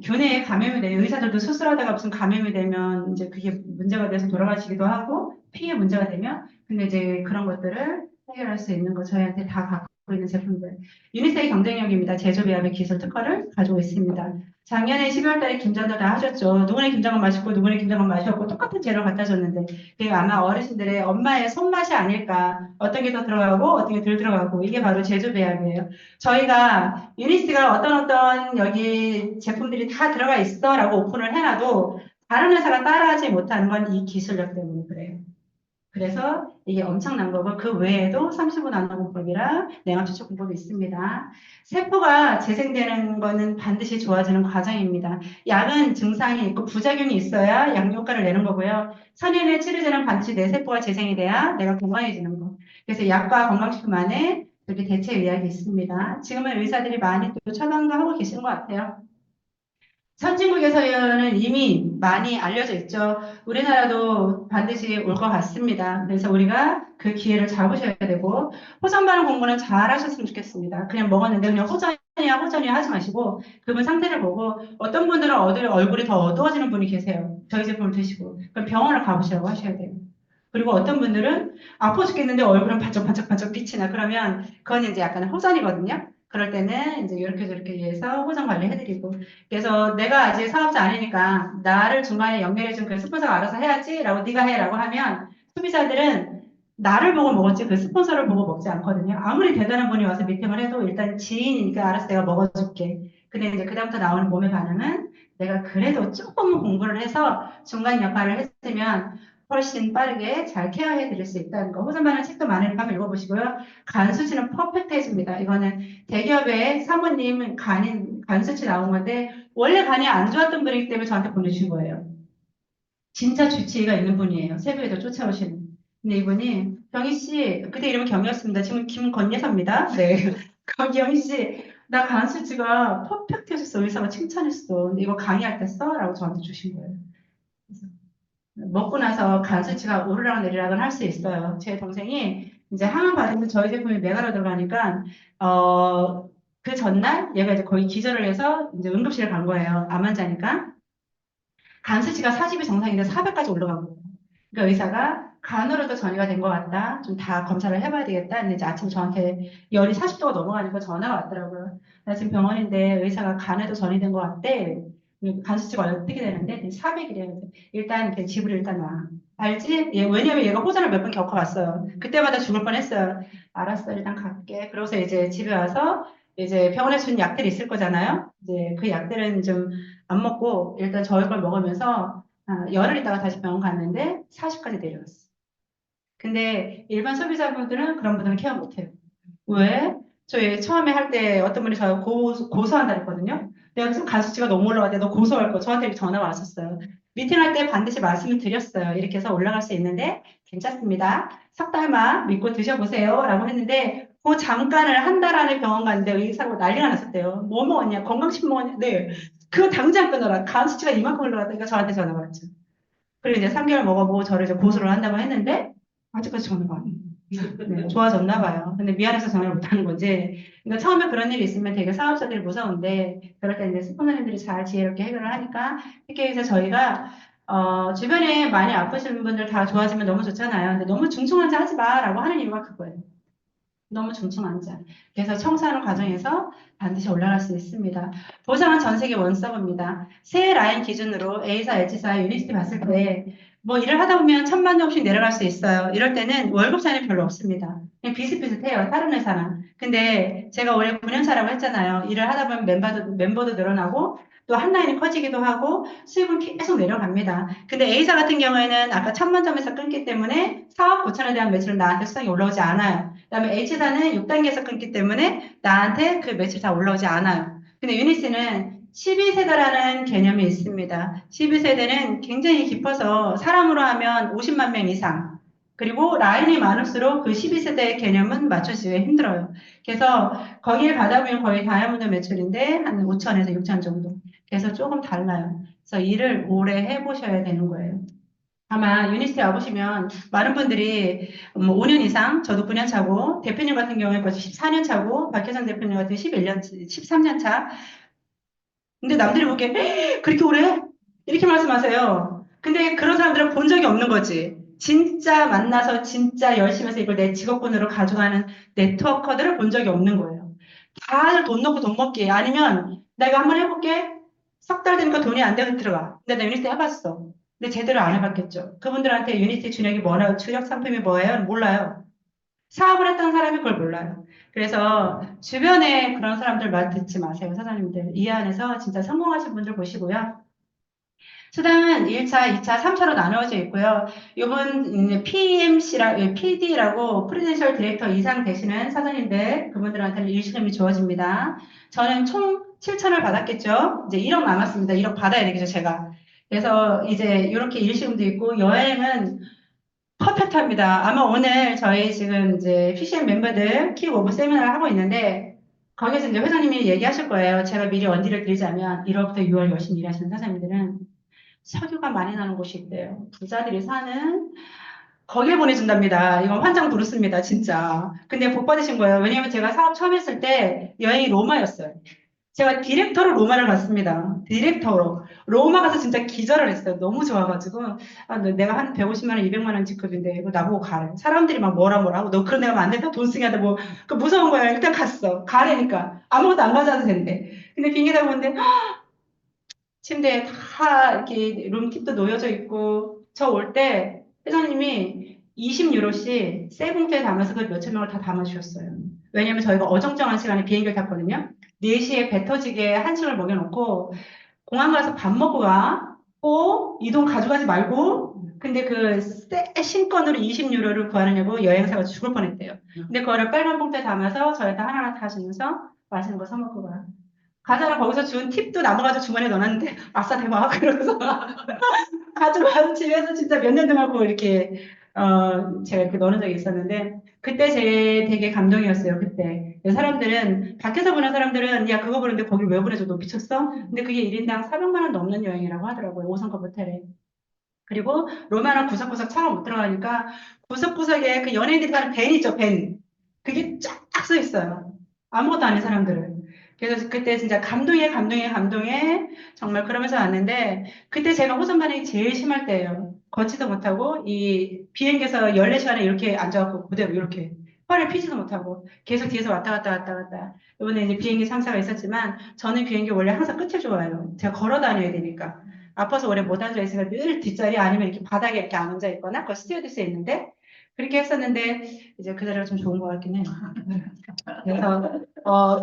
균에 감염이 돼요. 의사들도 수술하다가 무슨 감염이 되면 이제 그게 문제가 돼서 돌아가시기도 하고 피에 문제가 되면 근데 이제 그런 것들을 해결할 수 있는 거 저희한테 다 갖고 있는 제품들. 유니세이 경쟁력입니다. 제조비합의 기술 특허를 가지고 있습니다. 작년에 12월 달에 김장도 다 하셨죠. 누구네 김장은 맛있고 누구네 김장은 맛이 없고 똑같은 재료 갖다 줬는데 그게 아마 어르신들의 엄마의 손맛이 아닐까. 어떤 게 더 들어가고 어떤 게 덜 들어가고 이게 바로 제조비합이에요. 저희가 유니스가 어떤 여기 제품들이 다 들어가 있어라고 오픈을 해놔도 다른 회사가 따라하지 못하는 건 이 기술력 때문에 그래요. 그래서 이게 엄청난 거고 그 외에도 35 나노공법이랑 냉각 추출 공법이 있습니다. 세포가 재생되는 거는 반드시 좋아지는 과정입니다. 약은 증상이 있고 부작용이 있어야 약 효과를 내는 거고요. 선인의 치료제는 반드시 내 세포가 재생이 돼야 내가 건강해지는 거. 그래서 약과 건강식품 안에 이렇게 대체 의학이 있습니다. 지금은 의사들이 많이 또 처방도 하고 계시는 것 같아요. 선진국에서는 이미 많이 알려져 있죠. 우리나라도 반드시 올 것 같습니다. 그래서 우리가 그 기회를 잡으셔야 되고, 호전 반응 공부는 잘 하셨으면 좋겠습니다. 그냥 먹었는데 그냥 호전이야 하지 마시고, 그분 상태를 보고, 어떤 분들은 얼굴이 더 어두워지는 분이 계세요. 저희 제품을 드시고. 그럼 병원을 가보시라고 하셔야 돼요. 그리고 어떤 분들은 아파 죽겠는데 얼굴은 반짝반짝반짝 빛이 나. 그러면 그건 이제 약간 호전이거든요. 그럴 때는 이제 이렇게 저렇게 해서 호전 관리해드리고. 그래서 내가 아직 사업자 아니니까 나를 중간에 연결해준 그 스폰서가 알아서 해야지라고 네가 해라고 하면 소비자들은 나를 보고 먹었지 그 스폰서를 보고 먹지 않거든요. 아무리 대단한 분이 와서 미팅을 해도 일단 지인이니까 알아서 내가 먹어줄게. 근데 이제 그다음부터 나오는 몸의 반응은 내가 그래도 조금 공부를 해서 중간 역할을 했으면 훨씬 빠르게 잘 케어해 드릴 수 있다는 거. 호전반응 책도 많으니까 한번 읽어보시고요. 간 수치는 퍼펙트 해줍니다. 이거는 대기업의 사모님 간 수치 나온 건데 원래 간이 안 좋았던 분이기 때문에 저한테 보내주신 거예요. 진짜 주치의가 있는 분이에요. 새벽에도 쫓아오시는. 근데 이분이 경희 씨, 그때 이름은 경이었습니다. 지금 김건예사입니다. 네. 경희 씨, 나 간 수치가 퍼펙트 해줬어. 의사가 칭찬했어. 근데 이거 강의할 때 써? 라고 저한테 주신 거예요. 그래서 먹고 나서 간 수치가 오르락 내리락은 할 수 있어요. 제 동생이 이제 항암 받으면서 저희 제품이 메가로 들어가니까 그 전날 얘가 이제 거의 기절을 해서 이제 응급실에 간 거예요. 암 환자니까. 간 수치가 40이 정상인데 400까지 올라간 거예요. 그러니까 의사가 간으로도 전이가 된 것 같다. 좀 다 검사를 해봐야 되겠다. 근데 이제 아침 저한테 열이 40도가 넘어가니까 전화가 왔더라고요. 나 지금 병원인데 의사가 간에도 전이 된 것 같대. 간 수치가 어떻게 되는데 400이래요. 일단 집으로 일단 와. 알지? 왜냐면 얘가 호전을 몇 번 겪어봤어요. 그때마다 죽을 뻔했어요. 알았어, 일단 갈게. 그러고서 이제 집에 와서 이제 병원에 준 약들이 있을 거잖아요. 이제 그 약들은 좀 안 먹고 일단 저희 걸 먹으면서 열흘 있다가 다시 병원 갔는데 40까지 내려갔어. 근데 일반 소비자분들은 그런 분들은 케어 못해요. 왜? 저희 처음에 할 때 어떤 분이 저 고소한다 그랬거든요. 내가 지금 간 수치가 너무 올라갔대. 너 고소할 거. 저한테 전화가 왔었어요. 미팅할 때 반드시 말씀을 드렸어요. 이렇게 해서 올라갈 수 있는데 괜찮습니다. 석 달만 믿고 드셔보세요. 라고 했는데 그 잠깐을 한 달 안에 병원 갔는데 의사가 난리가 났었대요. 뭐 먹었냐? 건강식품 먹었냐? 네. 그거 당장 끊어라. 간 수치가 이만큼 올라갔다니까 저한테 전화가 왔죠. 그리고 이제 3개월 먹어보고 저를 이제 고소를 한다고 했는데 아직까지 전화가 안 와요. 네, 좋아졌나 봐요. 근데 미안해서 전화를 못하는 거지. 그러니까 처음에 그런 일이 있으면 되게 사업자들이 무서운데 그럴 때 이제 스폰서님들이 잘 지혜롭게 해결을 하니까 이렇게 해서 저희가 주변에 많이 아프신 분들 다 좋아지면 너무 좋잖아요. 근데 너무 중증환자 하지 마라고 하는 이유가 그거예요. 너무 중증환자. 그래서 청소하는 과정에서 반드시 올라갈 수 있습니다. 보상은 전 세계 원서브입니다. 새 라인 기준으로 A사, H사, 유니스티 봤을 때 뭐 일을 하다 보면 1,000만 원씩 내려갈 수 있어요. 이럴 때는 월급 차이는 별로 없습니다. 그냥 비슷비슷해요. 다른 회사랑. 근데 제가 올해 9년차라고 했잖아요. 일을 하다 보면 멤버도 늘어나고 또 한 라인이 커지기도 하고 수입은 계속 내려갑니다. 근데 A사 같은 경우에는 아까 1,000만 점에서 끊기 때문에 4억 9천에 대한 매출은 나한테 수당이 올라오지 않아요. 그다음에 H사는 6단계에서 끊기 때문에 나한테 그 매출 다 올라오지 않아요. 근데 유니스는 12세대라는 개념이 있습니다. 12세대는 굉장히 깊어서 사람으로 하면 50만 명 이상. 그리고 라인이 많을수록 그 12세대의 개념은 맞춰지기가 힘들어요. 그래서 거기에 가다 보면 거의 다이아몬드 매출인데 한 5천에서 6천 정도. 그래서 조금 달라요. 그래서 일을 오래 해보셔야 되는 거예요. 아마 유니스트 와보시면 많은 분들이 뭐 5년 이상, 저도 9년 차고, 대표님 같은 경우에 벌써 14년 차고, 박혜선 대표님 같은 경우 11년, 13년 차. 근데 남들이 보기에 그렇게 오래? 이렇게 말씀하세요. 근데 그런 사람들은 본 적이 없는 거지. 진짜 만나서 진짜 열심히 해서 이걸 내 직업군으로 가져가는 네트워커들을 본 적이 없는 거예요. 다들 돈 넣고 돈 먹기. 아니면 내가 한번 해볼게. 석 달 되니까 돈이 안 돼서 들어가. 근데 나 유니티 해봤어. 근데 제대로 안 해봤겠죠. 그분들한테 유니티 준혁이 뭐나, 준혁 상품이 뭐예요? 몰라요. 사업을 했던 사람이 그걸 몰라요. 그래서 주변에 그런 사람들 말 듣지 마세요, 사장님들. 이 안에서 진짜 성공하신 분들 보시고요. 수당은 1차, 2차, 3차로 나누어져 있고요. 이번 PD라고 프리덴셜 디렉터 이상 되시는 사장님들, 그분들한테는 일시금이 주어집니다. 저는 총 7천을 받았겠죠. 이제 1억 남았습니다. 1억 받아야 되겠죠, 제가. 그래서 이제 이렇게 일시금도 있고, 여행은 퍼펙트합니다. 아마 오늘 저희 지금 이제 PCM 멤버들 킥 오브 세미나를 하고 있는데, 거기서 이제 회장님이 얘기하실 거예요. 제가 미리 언디를 드리자면, 1월부터 6월 열심히 일하시는 사장님들은 석유가 많이 나는 곳이 있대요. 부자들이 사는 거기에 보내준답니다. 이건 환장 부르습니다, 진짜. 근데 복 받으신 거예요. 왜냐면 제가 사업 처음 했을 때 여행이 로마였어요. 제가 디렉터로 로마를 갔습니다. 디렉터로. 로마 가서 진짜 기절을 했어요. 너무 좋아가지고. 아, 내가 한 150만 원, 200만 원 직급인데, 이거 나보고 가래. 사람들이 막 뭐라 하고, 너 그런 데 가면 안 된다. 돈 쓰게 한다. 뭐, 그 무서운 거예요. 일단 갔어. 가래니까. 아무것도 안 가져와도 된대. 근데 비행기 타고 오는데, 침대에 다 이렇게 룸팁도 놓여져 있고, 저 올 때 회장님이 20유로씩 세 봉투에 담아서 그 몇천 명을 다 담아주셨어요. 왜냐면 저희가 어정쩡한 시간에 비행기를 탔거든요. 4시에 배 터지게 한식을 먹여놓고, 공항 가서 밥 먹고 가. 꼭 이 돈 가져가지 말고. 근데 그 신권으로 20유로를 구하느냐고 여행사가 죽을 뻔했대요. 근데 그거를 빨간 봉투에 담아서 저희한테 하나하나 다 주면서 맛있는 거 사 먹고 가. 가자라 거기서 준 팁도 남아가지고 주머니에 넣어놨는데 아싸 대박 그러면서 가져가서 집에서 진짜 몇 년 동안 그 이렇게 제가 이렇게 넣는 적이 있었는데 그때 제 되게 감동이었어요. 그때 사람들은 밖에서 보는 사람들은 야 그거 보는데 거길 왜 보내줘 너 미쳤어? 근데 그게 1인당 400만 원 넘는 여행이라고 하더라고요. 5성급 호텔에. 그리고 로마는 구석구석 차가 못 들어가니까 구석구석에 그 연예인들이 타는 밴 있죠 밴. 그게 쫙 서 있어요. 아무것도 아닌 사람들은. 그래서 그때 진짜 감동에 정말 그러면서 왔는데 그때 제가 호전 반응이 제일 심할 때예요. 걷지도 못하고 이 비행기에서 14시간에 이렇게 앉아갖고 그대로 이렇게 허리를 펴지도 못하고 계속 뒤에서 왔다 갔다. 이번에 이제 비행기 상사가 있었지만 저는 비행기 원래 항상 끝을 좋아해요. 제가 걸어 다녀야 되니까. 아파서 오래 못 앉아 있으니까 늘 뒷자리 아니면 이렇게 바닥에 이렇게 앉아 있거나 그 스튜어디스에 있는데 그렇게 했었는데 이제 그 자리가 좀 좋은 것 같긴 해요. 그래서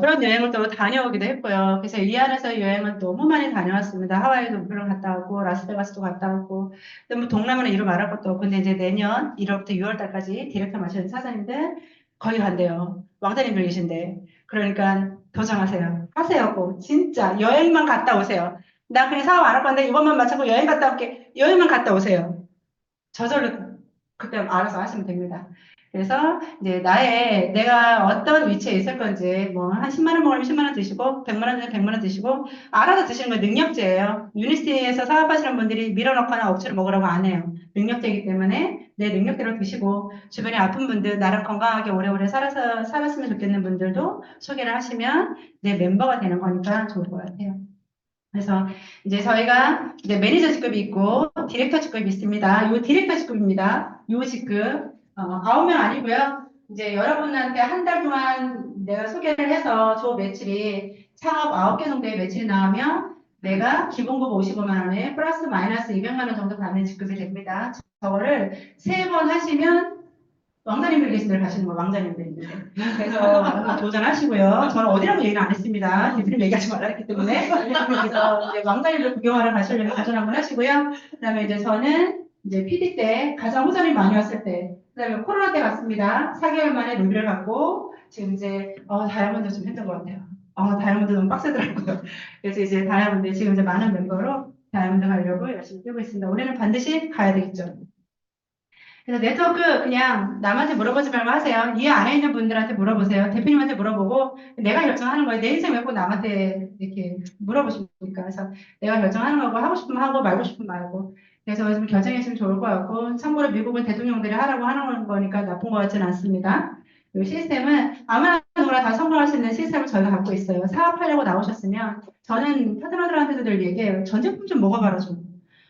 그런 여행을 또 다녀오기도 했고요. 그래서 이 안에서 여행은 너무 많이 다녀왔습니다. 하와이도 물론 갔다 오고 라스베가스도 갔다 오고 근데 뭐 동남아는 이루 말할 것도 없고 근데 이제 내년 1월부터 6월 달까지 디렉터 마시는 사장님들 거기 간대요. 왕자님들 계신데 그러니까 도전하세요. 하세요. 꼭 진짜 여행만 갔다 오세요. 나 그냥 사업 안 할 건데 이번만 마치고 여행 갔다 올게. 여행만 갔다 오세요. 저절로 그때 알아서 하시면 됩니다. 그래서 이제 내가 어떤 위치에 있을 건지 뭐 한 10만 원 먹으면 10만 원 드시고 100만 원 드시면 100만 원 드시고 알아서 드시는 건 능력제예요. 유니스티에서 사업하시는 분들이 밀어넣거나 억지로 먹으라고 안 해요. 능력제이기 때문에 내 능력대로 드시고 주변에 아픈 분들 나랑 건강하게 오래오래 살았으면 좋겠는 분들도 소개를 하시면 내 멤버가 되는 거니까 좋을 것 같아요. 그래서 이제 저희가 이제 매니저 직급이 있고 디렉터 직급이 있습니다. 요 디렉터 직급입니다. 요 직급 9명 아니고요. 이제 여러분한테 한 달 동안 내가 소개를 해서 조 매출이 창업 9개 정도의 매출이 나오면 내가 기본급 55만 원에 플러스 마이너스 200만 원 정도 받는 직급이 됩니다. 저거를 3번 하시면 왕자님들 계신 데를 가시는 거예요. 왕자님들 있는데. 그래서 한번 도전하시고요. 저는 어디라고 얘기는 안 했습니다. 대표님 얘기하지 말라 했기 때문에. 그래서 이제 왕자님들 구경하러 가시려면 도전 한번 하시고요. 그다음에 이제 저는 이제 PD 때 가장 호전이 많이 왔을 때, 그다음에 코로나 때 갔습니다. 4개월 만에 루비를 갖고 지금 이제 다이아몬드 좀 했던 것 같아요. 다이아몬드 너무 빡세더라고요. 그래서 이제 다이아몬드 지금 이제 많은 멤버로 다이아몬드 가려고 열심히 뛰고 있습니다. 올해는 반드시 가야 되겠죠. 그래서 네트워크 그냥 남한테 물어보지 말고 하세요. 이 안에 있는 분들한테 물어보세요. 대표님한테 물어보고 내가 결정하는 거예요. 내 인생 왜 꼭 남한테 이렇게 물어보십니까? 그래서 내가 결정하는 거고 하고 싶으면 하고 말고 싶으면 말고. 그래서 좀 결정했으면 좋을 것 같고 참고로 미국은 대통령들이 하라고 하는 거니까 나쁜 것 같지는 않습니다. 이 시스템은 아무나 누구나 다 성공할 수 있는 시스템을 저희가 갖고 있어요. 사업하려고 나오셨으면 저는 파트너들한테도 늘 얘기해요. 전 제품 좀 먹어봐라 좀.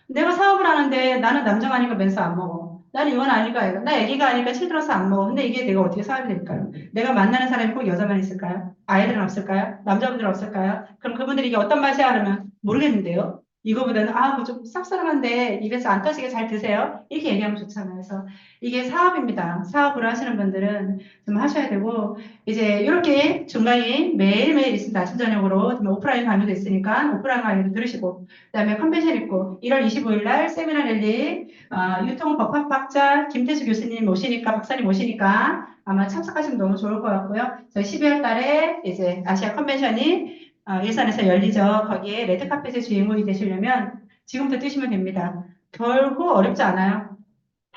내가 사업을 하는데 나는 남자가 아니까 맨스 안 먹어. 나는 이건 아닐까요? 나 애기가 아니까 치들어서 안 먹어. 근데 이게 내가 어떻게 사업이 될까요? 내가 만나는 사람이 꼭 여자만 있을까요? 아이들은 없을까요? 남자분들 없을까요? 그럼 그분들이 이게 어떤 맛이야? 하면 모르겠는데요. 이거보다는 그거 좀 쌉싸름한데 입에서 안 터지게 잘 드세요. 이렇게 얘기하면 좋잖아요. 그래서 이게 사업입니다. 사업으로 하시는 분들은 좀 하셔야 되고 이제 이렇게 중간에 매일매일 있습니다. 아침 저녁으로 오프라인 강의도 있으니까 오프라인 강의도 들으시고 그다음에 컨벤션 있고 1월 25일 날 세미나 랠리 유통법학박자 김태수 교수님 오시니까 박사님 오시니까 아마 참석하시면 너무 좋을 것 같고요. 저희 12월 달에 이제 아시아 컨벤션이 일산에서 열리죠. 거기에 레드카펫의 주인공이 되시려면 지금부터 뛰시면 됩니다. 결코 어렵지 않아요.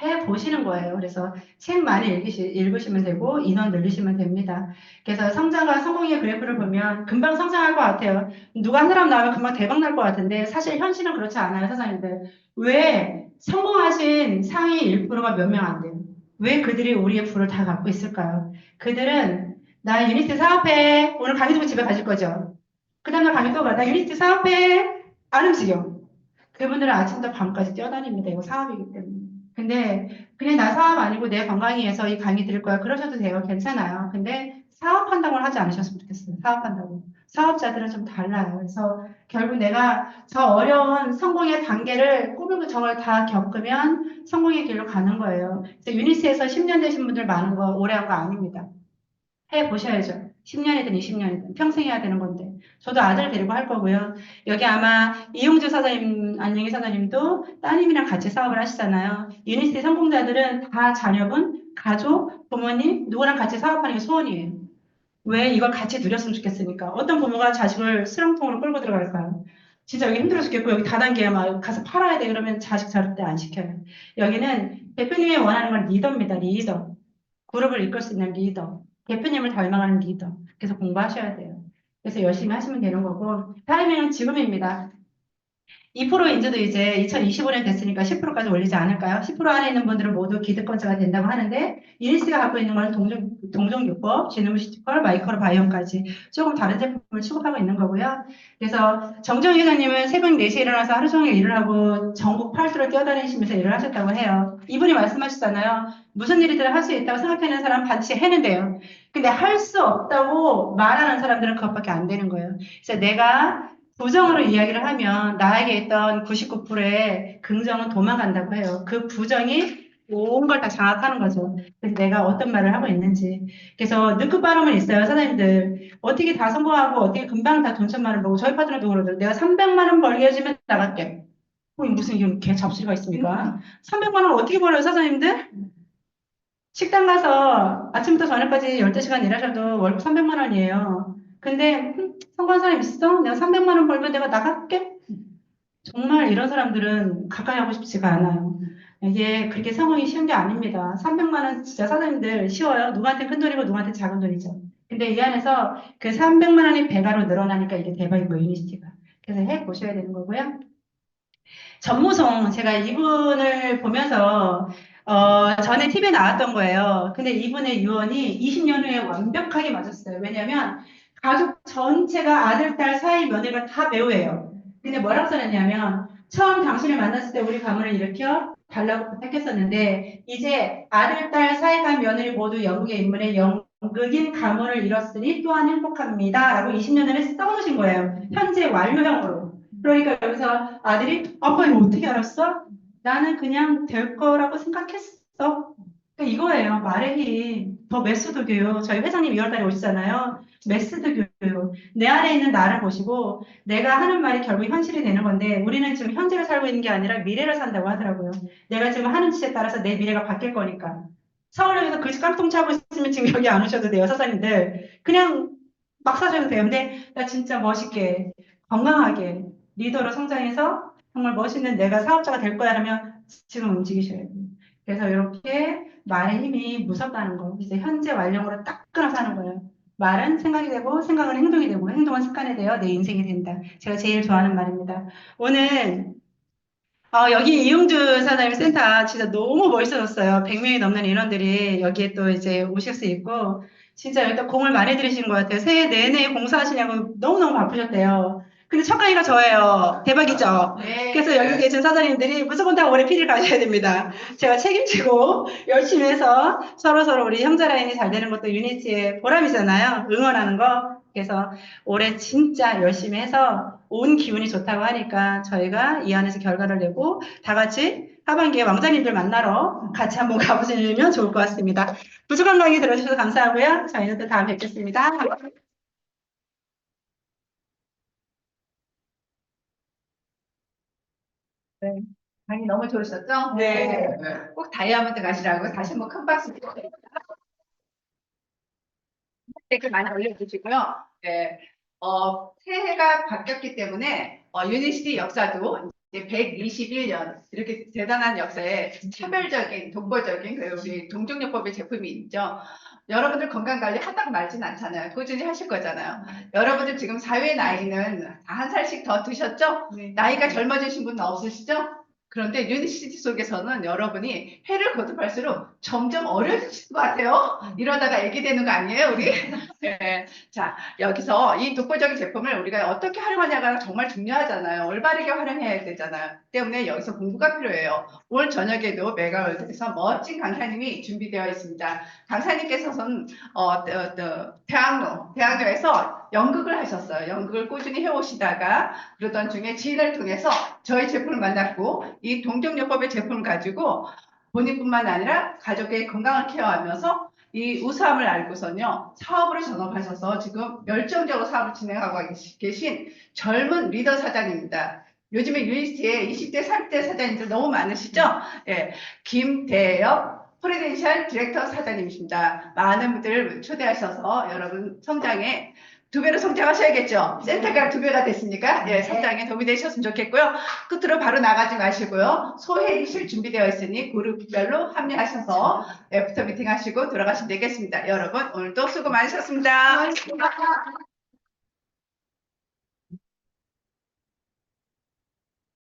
해 보시는 거예요. 그래서 책 많이 읽으시면 되고 인원 늘리시면 됩니다. 그래서 성장과 성공의 그래프를 보면 금방 성장할 것 같아요. 누가 한 사람 나오면 금방 대박 날 것 같은데 사실 현실은 그렇지 않아요, 사장님들. 왜 성공하신 상위 1%가 몇 명 안 돼요? 왜 그들이 우리의 부를 다 갖고 있을까요? 그들은 나 유니티 사업해. 오늘 강의 듣고 집에 가실 거죠? 그 다음날 강의 또 가. 나 유니티 사업해. 안 움직여. 그분들은 아침부터 밤까지 뛰어다닙니다. 이거 사업이기 때문에. 근데 그냥 나 사업 아니고 내 건강위 해서 이 강의 들을 거야. 그러셔도 돼요. 괜찮아요. 근데 사업한다고 하지 않으셨으면 좋겠어요. 사업한다고. 사업자들은 좀 달라요. 그래서 결국 내가 저 어려운 성공의 단계를 꾸미고 저걸 다 겪으면 성공의 길로 가는 거예요. 그래서 유니스에서 10년 되신 분들 많은 거 오래 한 거 아닙니다. 해보셔야죠. 10년이든 20년이든 평생 해야 되는 건데. 저도 아들 데리고 할 거고요. 여기 아마 이용주 사장님, 안영희 사장님도 따님이랑 같이 사업을 하시잖아요. 유니스티 성공자들은 다 자녀분, 가족, 부모님, 누구랑 같이 사업하는 게 소원이에요. 왜 이걸 같이 누렸으면 좋겠으니까. 어떤 부모가 자식을 수렁통으로 끌고 들어갈까요? 진짜 여기 힘들어 죽겠고 여기 다단계야 막 가서 팔아야 돼 그러면 자식 절대 안 시켜요. 여기는 대표님이 원하는 건 리더입니다. 리더. 그룹을 이끌 수 있는 리더, 대표님을 닮아가는 리더. 그래서 공부하셔야 돼요. 그래서 열심히 하시면 되는 거고, 타이밍은 지금입니다. 2% 인지도 이제 2025년 됐으니까 10%까지 올리지 않을까요? 10% 안에 있는 분들은 모두 기득권자가 된다고 하는데, 이니스가 갖고 있는 건 동종요법, 지노시티컬, 마이크로 바이옴까지 조금 다른 제품을 추구하고 있는 거고요. 그래서 정정희 회장님은 새벽 4시에 일어나서 하루 종일 일을 하고 전국 팔도를 뛰어다니시면서 일을 하셨다고 해요. 이분이 말씀하셨잖아요. 무슨 일이든 할 수 있다고 생각하는 사람 반드시 해낸대요. 근데 할 수 없다고 말하는 사람들은 그것밖에 안 되는 거예요. 그래서 내가 부정으로 이야기를 하면 나에게 있던 99%의 긍정은 도망간다고 해요. 그 부정이 온 걸 다 장악하는 거죠. 그래서 내가 어떤 말을 하고 있는지. 그래서 늦고 빠름은 있어요, 사장님들. 어떻게 다 성공하고 어떻게 금방 다 돈 천만원 벌고 저희 파트너도 그러더라고요. 내가 300만 원 벌게 해주면 나갈게. 무슨 이런 개 잡소리가 있습니까? 300만 원 어떻게 벌어요, 사장님들? 식당 가서 아침부터 저녁까지 12시간 일하셔도 월급 300만 원이에요. 근데 성공한 사람 있어? 내가 300만 원 벌면 내가 나갈게? 정말 이런 사람들은 가까이 하고 싶지가 않아요. 이게 그렇게 상황이 쉬운 게 아닙니다. 300만 원 진짜 사장님들 쉬워요. 누구한테 큰 돈이고 누구한테 작은 돈이죠. 근데 이 안에서 그 300만 원이 배가로 늘어나니까 이게 대박인 거예요, 유니스티가. 그래서 해 보셔야 되는 거고요. 전무송, 제가 이분을 보면서, 전에 TV에 나왔던 거예요. 근데 이분의 유언이 20년 후에 완벽하게 맞았어요. 왜냐면, 가족 전체가 아들, 딸, 사이, 며느리가 다 배우예요. 근데 뭐라고 써놨냐면, 처음 당신을 만났을 때 우리 가문을 일으켜 달라고 부탁했었는데, 이제 아들, 딸, 사이가 며느리 모두 영국의 인물의 영국인 가문을 이뤘으니 또한 행복합니다. 라고 20년 전에 써놓으신 거예요. 현재 완료형으로. 그러니까 여기서 아들이 아빠 이거 어떻게 알았어? 나는 그냥 될 거라고 생각했어. 그러니까 이거예요. 말의 힘. 더 메소드 교육. 저희 회장님 2월달에 오시잖아요. 메소드 교육. 내 안에 있는 나를 보시고 내가 하는 말이 결국 현실이 되는 건데 우리는 지금 현재를 살고 있는 게 아니라 미래를 산다고 하더라고요. 내가 지금 하는 짓에 따라서 내 미래가 바뀔 거니까. 서울역에서 글씨 깡통 차고 있으면 지금 여기 안 오셔도 돼요. 사장님들. 그냥 막 사셔도 돼요. 근데 나 진짜 멋있게 건강하게 리더로 성장해서 정말 멋있는 내가 사업자가 될 거야 라면 지금 움직이셔야 돼요. 그래서 이렇게 말의 힘이 무섭다는 거. 이제 현재 완료로 딱 끊어서 하는 거예요. 말은 생각이 되고 생각은 행동이 되고 행동은 습관이 되어 내 인생이 된다. 제가 제일 좋아하는 말입니다. 오늘 여기 이용주 사장님 센터 진짜 너무 멋있어졌어요. 100명이 넘는 인원들이 여기에 또 이제 오실 수 있고 진짜 일단 공을 많이 들이신 것 같아요. 새해 내내 공사하시냐고 너무너무 바쁘셨대요. 근데 첫 강의가 저예요. 대박이죠? 네. 그래서 여기 계신 사장님들이 무조건 다 올해 필을 가셔야 됩니다. 제가 책임지고 열심히 해서 서로서로 우리 형제 라인이 잘 되는 것도 유니티의 보람이잖아요. 응원하는 거. 그래서 올해 진짜 열심히 해서 온 기운이 좋다고 하니까 저희가 이 안에서 결과를 내고 다 같이 하반기에 왕자님들 만나러 같이 한번 가보시면 좋을 것 같습니다. 부족한 강의 들어주셔서 감사하고요. 저희는 또 다음에 뵙겠습니다. 네. 강의 너무 좋으셨죠? 네. 꼭 다이아몬드 가시라고 다시 한번 큰 박수 댓글 많이 올려주시고요. 네. 새해가 바뀌었기 때문에 유니시티 역사도 이제 121년 이렇게 대단한 역사에 차별적인 독보적인 그 우리 동종요법의 제품이 있죠. 여러분들 건강관리 하다가 말진 않잖아요. 꾸준히 하실 거잖아요. 여러분들 지금 사회 나이는 한 살씩 더 드셨죠? 나이가 젊어지신 분 없으시죠? 그런데 유니시티 속에서는 여러분이 해를 거듭할수록 점점 어려지실 것 같아요. 이러다가 애기 되는 거 아니에요, 우리? 네. 자, 여기서 이 독보적인 제품을 우리가 어떻게 활용하냐가 정말 중요하잖아요. 올바르게 활용해야 되잖아요. 때문에 여기서 공부가 필요해요. 올 저녁에도 메가월드에서 멋진 강사님이 준비되어 있습니다. 강사님께서는 대학로에서 연극을 하셨어요. 연극을 꾸준히 해오시다가 그러던 중에 지인을 통해서 저희 제품을 만났고 이 동종요법의 제품을 가지고 본인뿐만 아니라 가족의 건강을 케어하면서 이 우수함을 알고서는요 사업으로 전업하셔서 지금 열정적으로 사업을 진행하고 계신 젊은 리더 사장입니다. 요즘에 유니스티에 20대, 30대 사장님들 너무 많으시죠? 예, 김대엽 프레덴셜 디렉터 사장님이십니다. 많은 분들 초대하셔서 여러분 성장에 2배로 성장하셔야겠죠? 센터가 2배가 됐으니까 예, 성장에 도움이 되셨으면 좋겠고요. 끝으로 바로 나가지 마시고요. 소회의실 준비되어 있으니 그룹별로 합류하셔서 애프터 미팅 하시고 들어가시면 되겠습니다. 여러분 오늘도 수고 많으셨습니다.